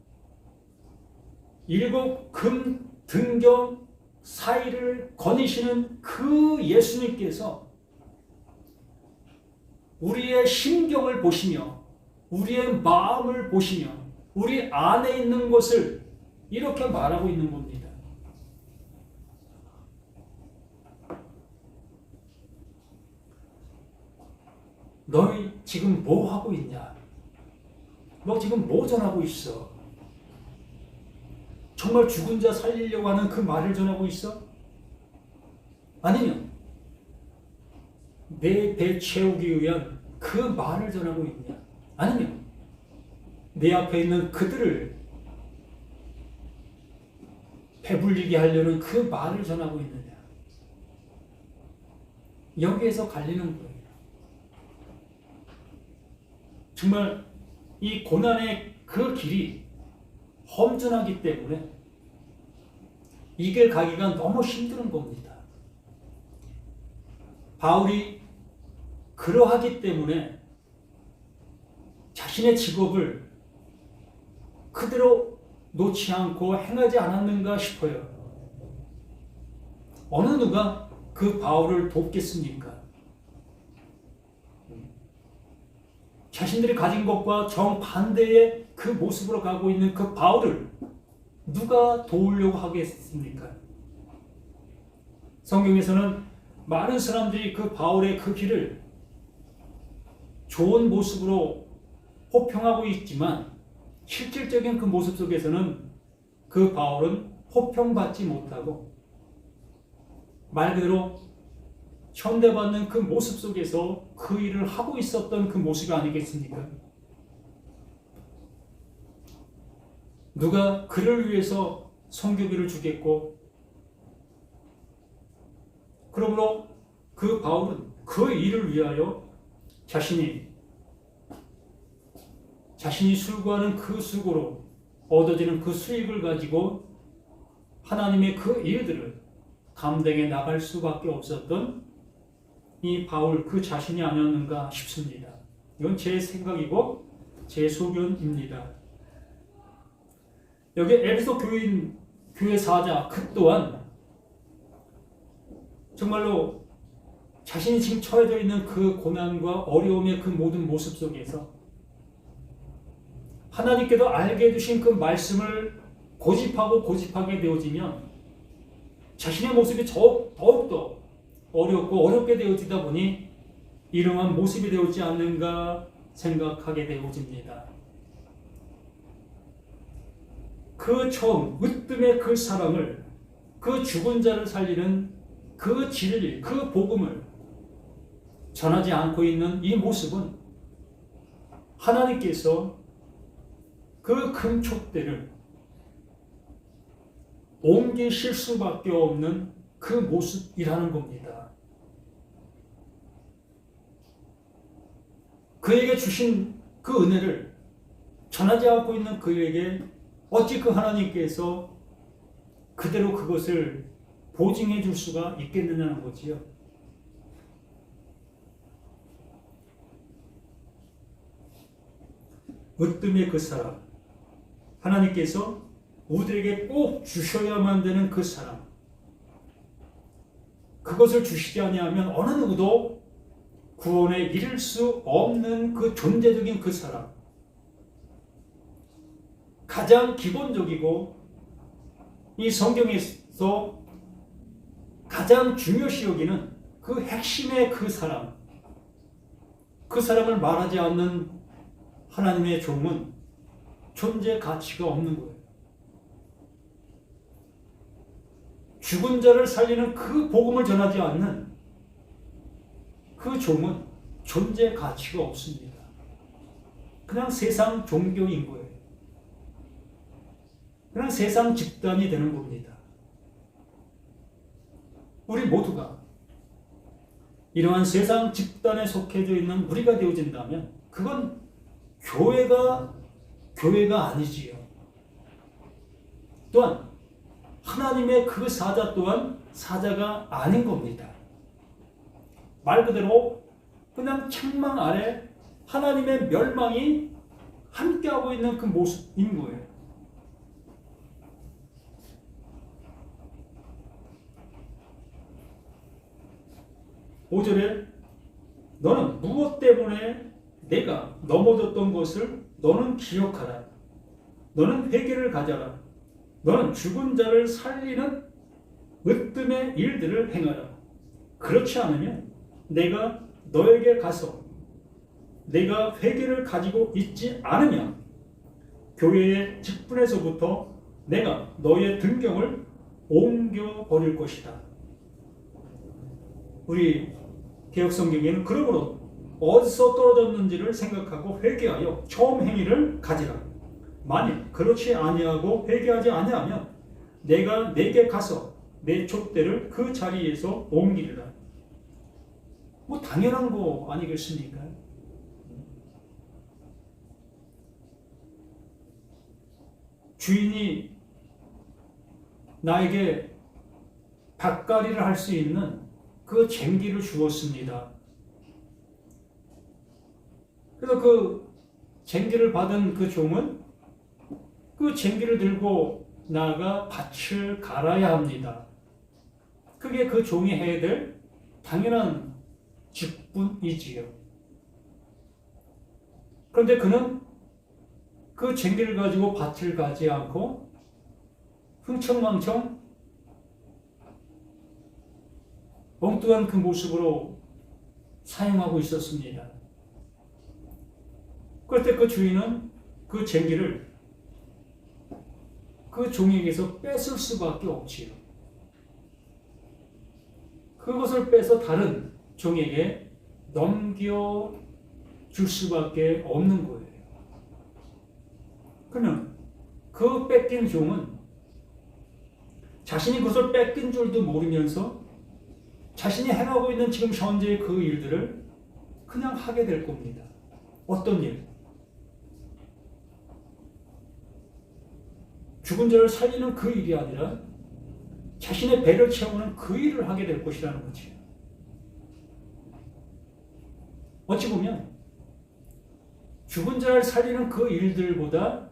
7 금 등경 사이를 거니시는 그 예수님께서 우리의 심경을 보시며 우리의 마음을 보시며 우리 안에 있는 것을 이렇게 말하고 있는 겁니다. 너희 지금 뭐 하고 있냐? 너 지금 뭐 전하고 있어? 정말 죽은 자 살리려고 하는 그 말을 전하고 있어? 아니면 내 배 채우기 위한 그 말을 전하고 있냐? 아니면 내 앞에 있는 그들을 배불리게 하려는 그 말을 전하고 있느냐? 여기에서 갈리는 거예요. 정말 이 고난의 그 길이 험준하기 때문에 이 길 가기가 너무 힘든 겁니다. 바울이 그러하기 때문에 자신의 직업을 그대로 놓지 않고 행하지 않았는가 싶어요. 어느 누가 그 바울을 돕겠습니까? 자신들이 가진 것과 정반대의 그 모습으로 가고 있는 그 바울을 누가 도우려고 하겠습니까? 성경에서는 많은 사람들이 그 바울의 그 길을 좋은 모습으로 호평하고 있지만 실질적인 그 모습 속에서는 그 바울은 호평받지 못하고 말 그대로 현대받는 그 모습 속에서 그 일을 하고 있었던 그 모습이 아니겠습니까? 누가 그를 위해서 성교비를 주겠고, 그러므로 그 바울은 그 일을 위하여 자신이 수고하는 그 수고로 얻어지는 그 수익을 가지고 하나님의 그 일들을 감당해 나갈 수밖에 없었던 이 바울 그 자신이 아니었는가 싶습니다. 이건 제 생각이고 제 소견입니다. 여기 에베소 교회 사자 그 또한 정말로 자신이 지금 처해져 있는 그 고난과 어려움의 그 모든 모습 속에서 하나님께서 알게 해주신 그 말씀을 고집하게 되어지면 자신의 모습이 더욱더 어렵고 어렵게 되어지다 보니 이러한 모습이 되어지지 않는가 생각하게 되어집니다. 그 처음 으뜸의 그 사랑을, 그 죽은 자를 살리는 그 진리, 그 복음을 전하지 않고 있는 이 모습은 하나님께서 그 큰 촛대를 옮기실 수밖에 없는 그 모습이라는 겁니다. 그에게 주신 그 은혜를 전하지 않고 있는 그에게 어찌 그 하나님께서 그대로 그것을 보증해 줄 수가 있겠느냐는 거지요. 으뜸의 그 사람, 하나님께서 우리에게 꼭 주셔야만 되는 그 사람, 그것을 주시지 아니하면 어느 누구도 구원에 이를 수 없는 그 존재적인 그 사람, 가장 기본적이고 이 성경에서 가장 중요시 여기는 그 핵심의 그 사람, 그 사람을 말하지 않는 하나님의 종은 존재 가치가 없는 거예요. 죽은 자를 살리는 그 복음을 전하지 않는 그 종은 존재 가치가 없습니다. 그냥 세상 종교인 거예요. 그냥 세상 집단이 되는 겁니다. 우리 모두가 이러한 세상 집단에 속해져 있는 우리가 되어진다면 그건 교회가 아니지요. 또한 하나님의 그 사자 또한 사자가 아닌 겁니다. 말 그대로 그냥 책망 아래 하나님의 멸망이 함께하고 있는 그 모습인 거예요. (5절에) 너는 무엇 때문에 내가 넘어졌던 것을 너는 기억하라. 너는 회개를 가져라. 너는 죽은 자를 살리는 으뜸의 일들을 행하라. 그렇지 않으면 내가 너에게 가서 내가 회개를 가지고 있지 않으면 교회의 직분에서부터 내가 너의 등경을 옮겨버릴 것이다. 우리 개혁성경에는 그러므로 어디서 떨어졌는지를 생각하고 회개하여 처음 행위를 가지라. 만일 그렇지 아니하고 회개하지 아니하면 내가 내게 가서 내 촛대를 그 자리에서 옮기리라. 뭐 당연한 거 아니겠습니까? 주인이 나에게 밭갈이를 할 수 있는 그 쟁기를 주었습니다. 그래서 그 쟁기를 받은 그 종은 그 쟁기를 들고 나아가 밭을 갈아야 합니다. 그게 그 종이 해야 될 당연한 직분이지요. 그런데 그는 그 쟁기를 가지고 밭을 가지 않고 흥청망청 엉뚱한 그 모습으로 사용하고 있었습니다. 그때 그 주인은 그 쟁기를 그 종에게서 뺏을 수밖에 없지요. 그것을 빼서 다른 종에게 넘겨줄 수밖에 없는 거예요. 그러면 그 뺏긴 종은 자신이 그것을 뺏긴 줄도 모르면서 자신이 행하고 있는 지금 현재의 그 일들을 그냥 하게 될 겁니다. 어떤 일? 죽은 자를 살리는 그 일이 아니라 자신의 배를 채우는 그 일을 하게 될 것이라는 거지. 어찌 보면 죽은 자를 살리는 그 일들보다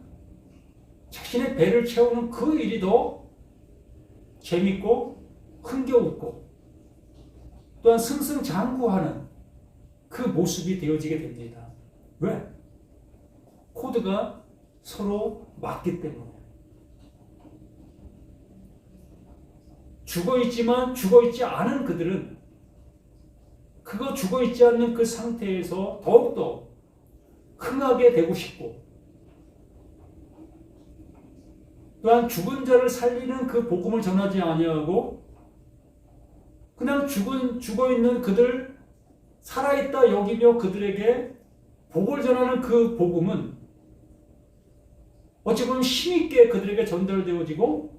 자신의 배를 채우는 그 일이 더 재밌고 흥겨웠고 또한 승승장구하는 그 모습이 되어지게 됩니다. 왜? 코드가 서로 맞기 때문에. 죽어있지만 죽어있지 않은 그들은 그거 죽어있지 않는 그 상태에서 더욱더 흥하게 되고 싶고 또한 죽은 자를 살리는 그 복음을 전하지 아니하고 그냥 죽어있는 그들 살아있다 여기며 그들에게 복을 전하는 그 복음은 어찌 보면 힘있게 그들에게 전달되어지고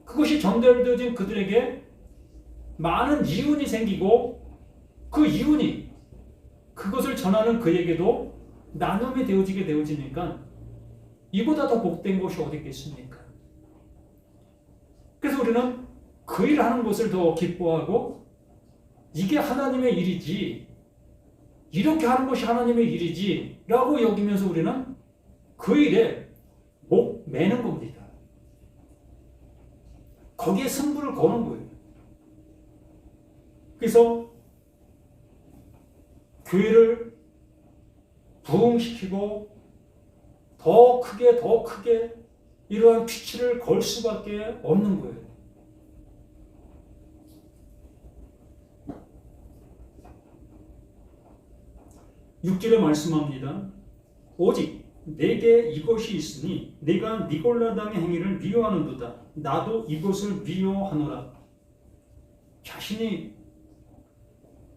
그것이 전달되어진 그들에게 많은 이윤이 생기고 그 이윤이 그것을 전하는 그에게도 나눔이 되어지게 되어지니까 이보다 더 복된 것이 어디 있겠습니까? 그래서 우리는 그 일하는 것을 더 기뻐하고 이게 하나님의 일이지 이렇게 하는 것이 하나님의 일이지 라고 여기면서 우리는 그 일에 목 매는 겁니다. 거기에 승부를 거는 거예요. 그래서 교회를 부흥시키고 더 크게 이러한 피치를 걸 수밖에 없는 거예요. (6절에) 말씀합니다. 오직 내게 이것이 있으니 내가 니골라당의 행위를 미워하는도다. 나도 이것을 미워하노라. 자신이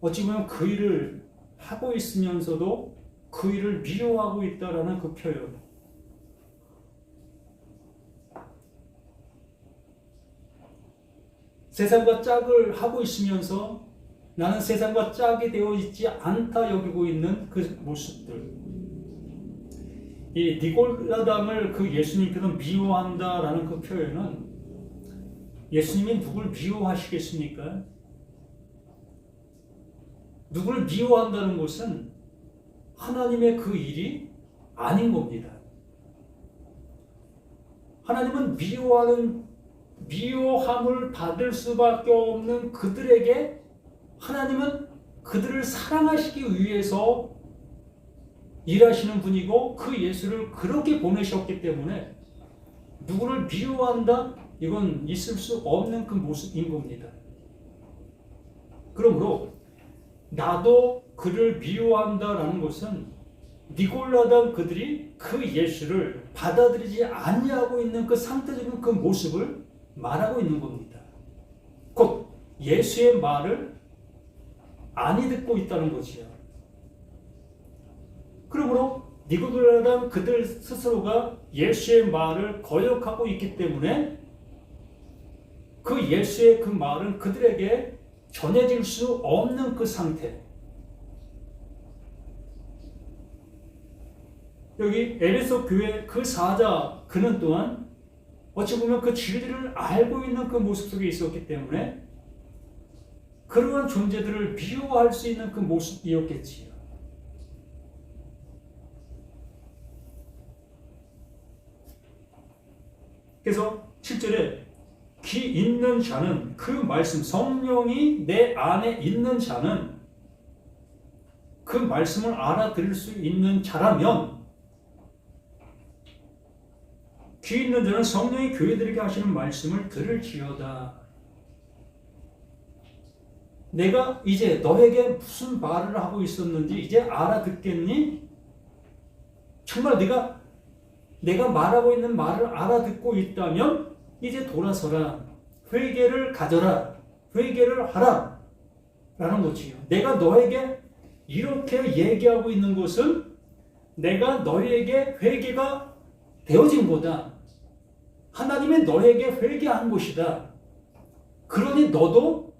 어찌 보면 그 일을 하고 있으면서도 그 일을 미워하고 있다라는 그 표현. 세상과 짝을 하고 있으면서 나는 세상과 짝이 되어 있지 않다 여기고 있는 그 모습들. 이 니골라담을 그 예수님께서 미워한다라는 그 표현은 예수님이 누굴 미워하시겠습니까? 누굴 미워한다는 것은 하나님의 그 일이 아닌 겁니다. 하나님은 미워함을 받을 수밖에 없는 그들에게 하나님은 그들을 사랑하시기 위해서 일하시는 분이고 그 예수를 그렇게 보내셨기 때문에 누구를 미워한다? 이건 있을 수 없는 그 모습인 겁니다. 그러므로 나도 그를 미워한다라는 것은 니골라당 그들이 그 예수를 받아들이지 아니하고 있는 그 상태적인 그 모습을 말하고 있는 겁니다. 곧 예수의 말을 아니 듣고 있다는 거지요. 그러므로 니골라당 그들 스스로가 예수의 말을 거역하고 있기 때문에 그 예수의 그 말은 그들에게 전해질 수 없는 그 상태. 여기 에베소 교회 그 사자 그는 또한 어찌 보면 그 진리를 알고 있는 그 모습 속에 있었기 때문에 그러한 존재들을 미워할 수 있는 그 모습이었겠지요. 그래서 7절에 귀 있는 자는 그 말씀, 성령이 내 안에 있는 자는 그 말씀을 알아들을 수 있는 자라면 귀 있는 자는 성령이 교회들에게 하시는 말씀을 들을지어다. 내가 이제 너에게 무슨 말을 하고 있었는지 이제 알아듣겠니? 정말 내가 말하고 있는 말을 알아듣고 있다면 이제 돌아서라. 회개를 가져라. 회개를 하라. 라는 거지요. 내가 너에게 이렇게 얘기하고 있는 것은 내가 너에게 회개가 되어진 거다. 하나님이 너에게 회개한 것이다. 그러니 너도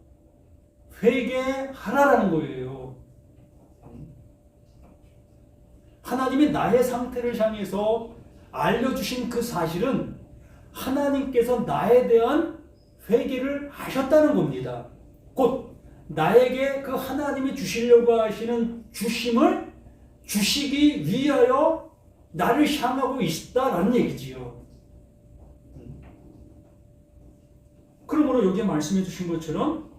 회개하라라는 거예요. 하나님이 나의 상태를 향해서 알려주신 그 사실은 하나님께서 나에 대한 회개를 하셨다는 겁니다. 곧 나에게 그 하나님이 주시려고 하시는 주심을 주시기 위하여 나를 향하고 있다라는 얘기지요. 그러므로 여기에 말씀해 주신 것처럼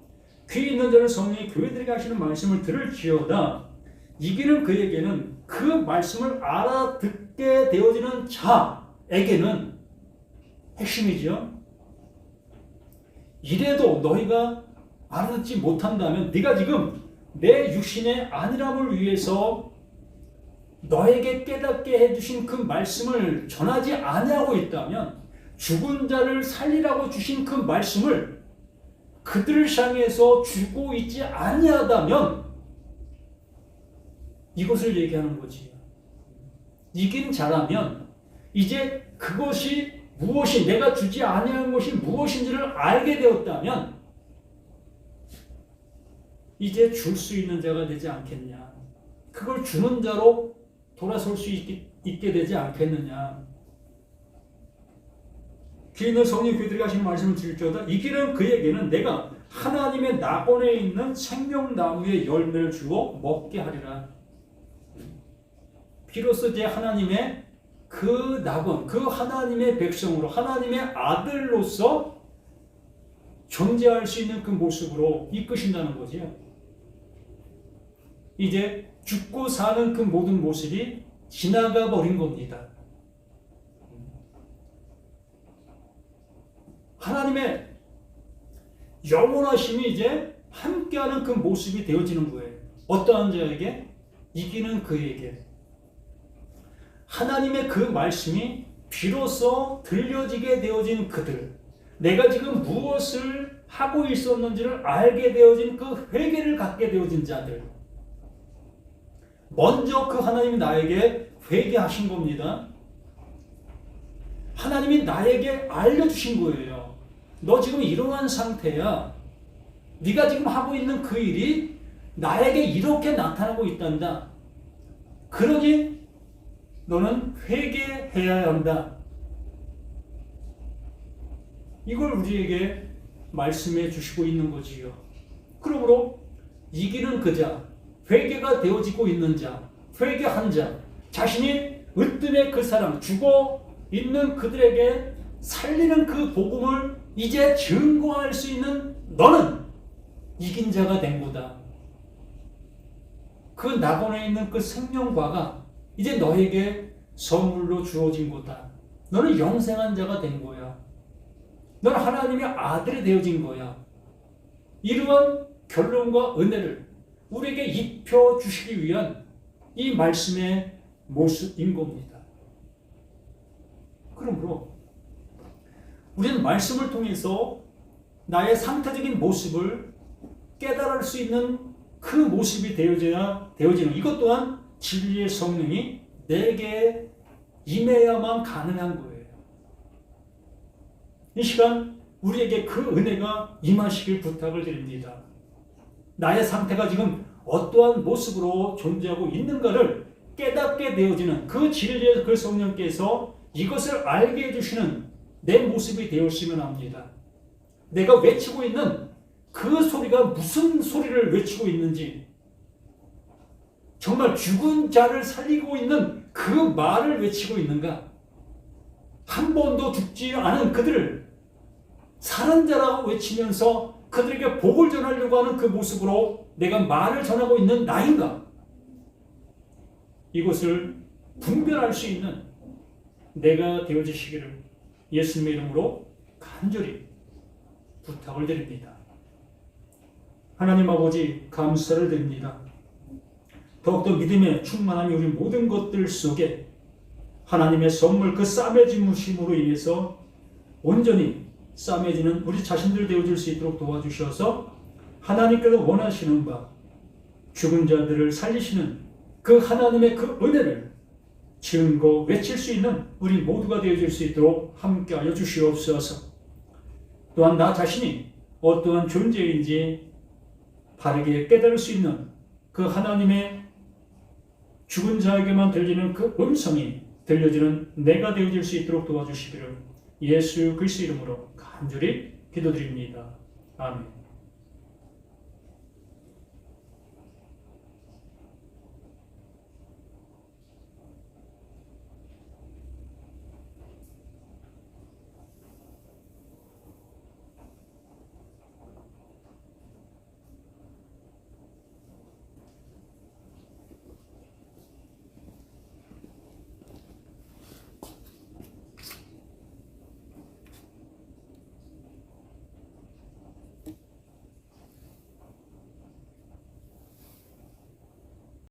귀 있는 자는 성령이 교회들에게 하시는 말씀을 들을지어다. 이기는 그에게는 그 말씀을 알아듣게 되어지는 자에게는 핵심이죠. 이래도 너희가 알아듣지 못한다면 네가 지금 내 육신의 안일함을 위해서 너에게 깨닫게 해주신 그 말씀을 전하지 아니하고 있다면 죽은 자를 살리라고 주신 그 말씀을 그들을 향해서 주고 있지 아니하다면 이것을 얘기하는 거지. 이긴 자라면 이제 그것이 무엇이 내가 주지 아니한 것이 무엇인지를 알게 되었다면 이제 줄 수 있는 자가 되지 않겠냐. 그걸 주는 자로 돌아설 수 있게 되지 않겠느냐. 귀 있는 성령 교회들에게 하시는 말씀을 들을지어다. 이기는 그에게는 내가 하나님의 낙원에 있는 생명나무의 열매를 주어 먹게 하리라. 비로소 이제 하나님의 그 낙원, 그 하나님의 백성으로 하나님의 아들로서 존재할 수 있는 그 모습으로 이끄신다는 거지요. 이제 죽고 사는 그 모든 모습이 지나가 버린 겁니다. 하나님의 영원하심이 이제 함께하는 그 모습이 되어지는 거예요. 어떠한 자에게? 이기는 그에게. 하나님의 그 말씀이 비로소 들려지게 되어진 그들, 내가 지금 무엇을 하고 있었는지를 알게 되어진 그 회개를 갖게 되어진 자들, 먼저 그 하나님이 나에게 회개하신 겁니다. 하나님이 나에게 알려주신 거예요. 너 지금 이러한 상태야. 네가 지금 하고 있는 그 일이 나에게 이렇게 나타나고 있단다. 그러니 너는 회개해야 한다. 이걸 우리에게 말씀해 주시고 있는 거지요. 그러므로 이기는 그 자, 회개가 되어지고 있는 자, 회개한 자, 자신이 으뜸의 그 사람, 죽어 있는 그들에게 살리는 그 복음을 이제 증거할 수 있는 너는 이긴 자가 된 거다. 그 낙원에 있는 그 생명과가 이제 너에게 선물로 주어진 거다. 너는 영생한 자가 된 거야. 너는 하나님의 아들이 되어진 거야. 이러한 결론과 은혜를 우리에게 입혀주시기 위한 이 말씀의 모습인 겁니다. 그러므로 우리는 말씀을 통해서 나의 상태적인 모습을 깨달을 수 있는 그 모습이 되어지는 이것 또한 진리의 성령이 내게 임해야만 가능한 거예요. 이 시간 우리에게 그 은혜가 임하시길 부탁을 드립니다. 나의 상태가 지금 어떠한 모습으로 존재하고 있는가를 깨닫게 되어지는 그 진리의 그 성령께서 이것을 알게 해주시는 내 모습이 되었으면 합니다. 내가 외치고 있는 그 소리가 무슨 소리를 외치고 있는지, 정말 죽은 자를 살리고 있는 그 말을 외치고 있는가? 한 번도 죽지 않은 그들을 살은 자라고 외치면서 그들에게 복을 전하려고 하는 그 모습으로 내가 말을 전하고 있는 나인가? 이것을 분별할 수 있는 내가 되어주시기를 예수님의 이름으로 간절히 부탁을 드립니다. 하나님 아버지, 감사를 드립니다. 더욱더 믿음의 충만함이 우리 모든 것들 속에 하나님의 선물 그 쌈의 지무심으로 인해서 온전히 쌈해지는 우리 자신들 되어줄 수 있도록 도와주셔서 하나님께서 원하시는 바 죽은 자들을 살리시는 그 하나님의 그 은혜를 증거 외칠 수 있는 우리 모두가 되어줄 수 있도록 함께하여 주시옵소서. 또한 나 자신이 어떠한 존재인지 바르게 깨달을 수 있는 그 하나님의 죽은 자에게만 들리는 그 음성이 들려지는 내가 되어질 수 있도록 도와주시기를 예수 그리스도 이름으로 간절히 기도드립니다. 아멘.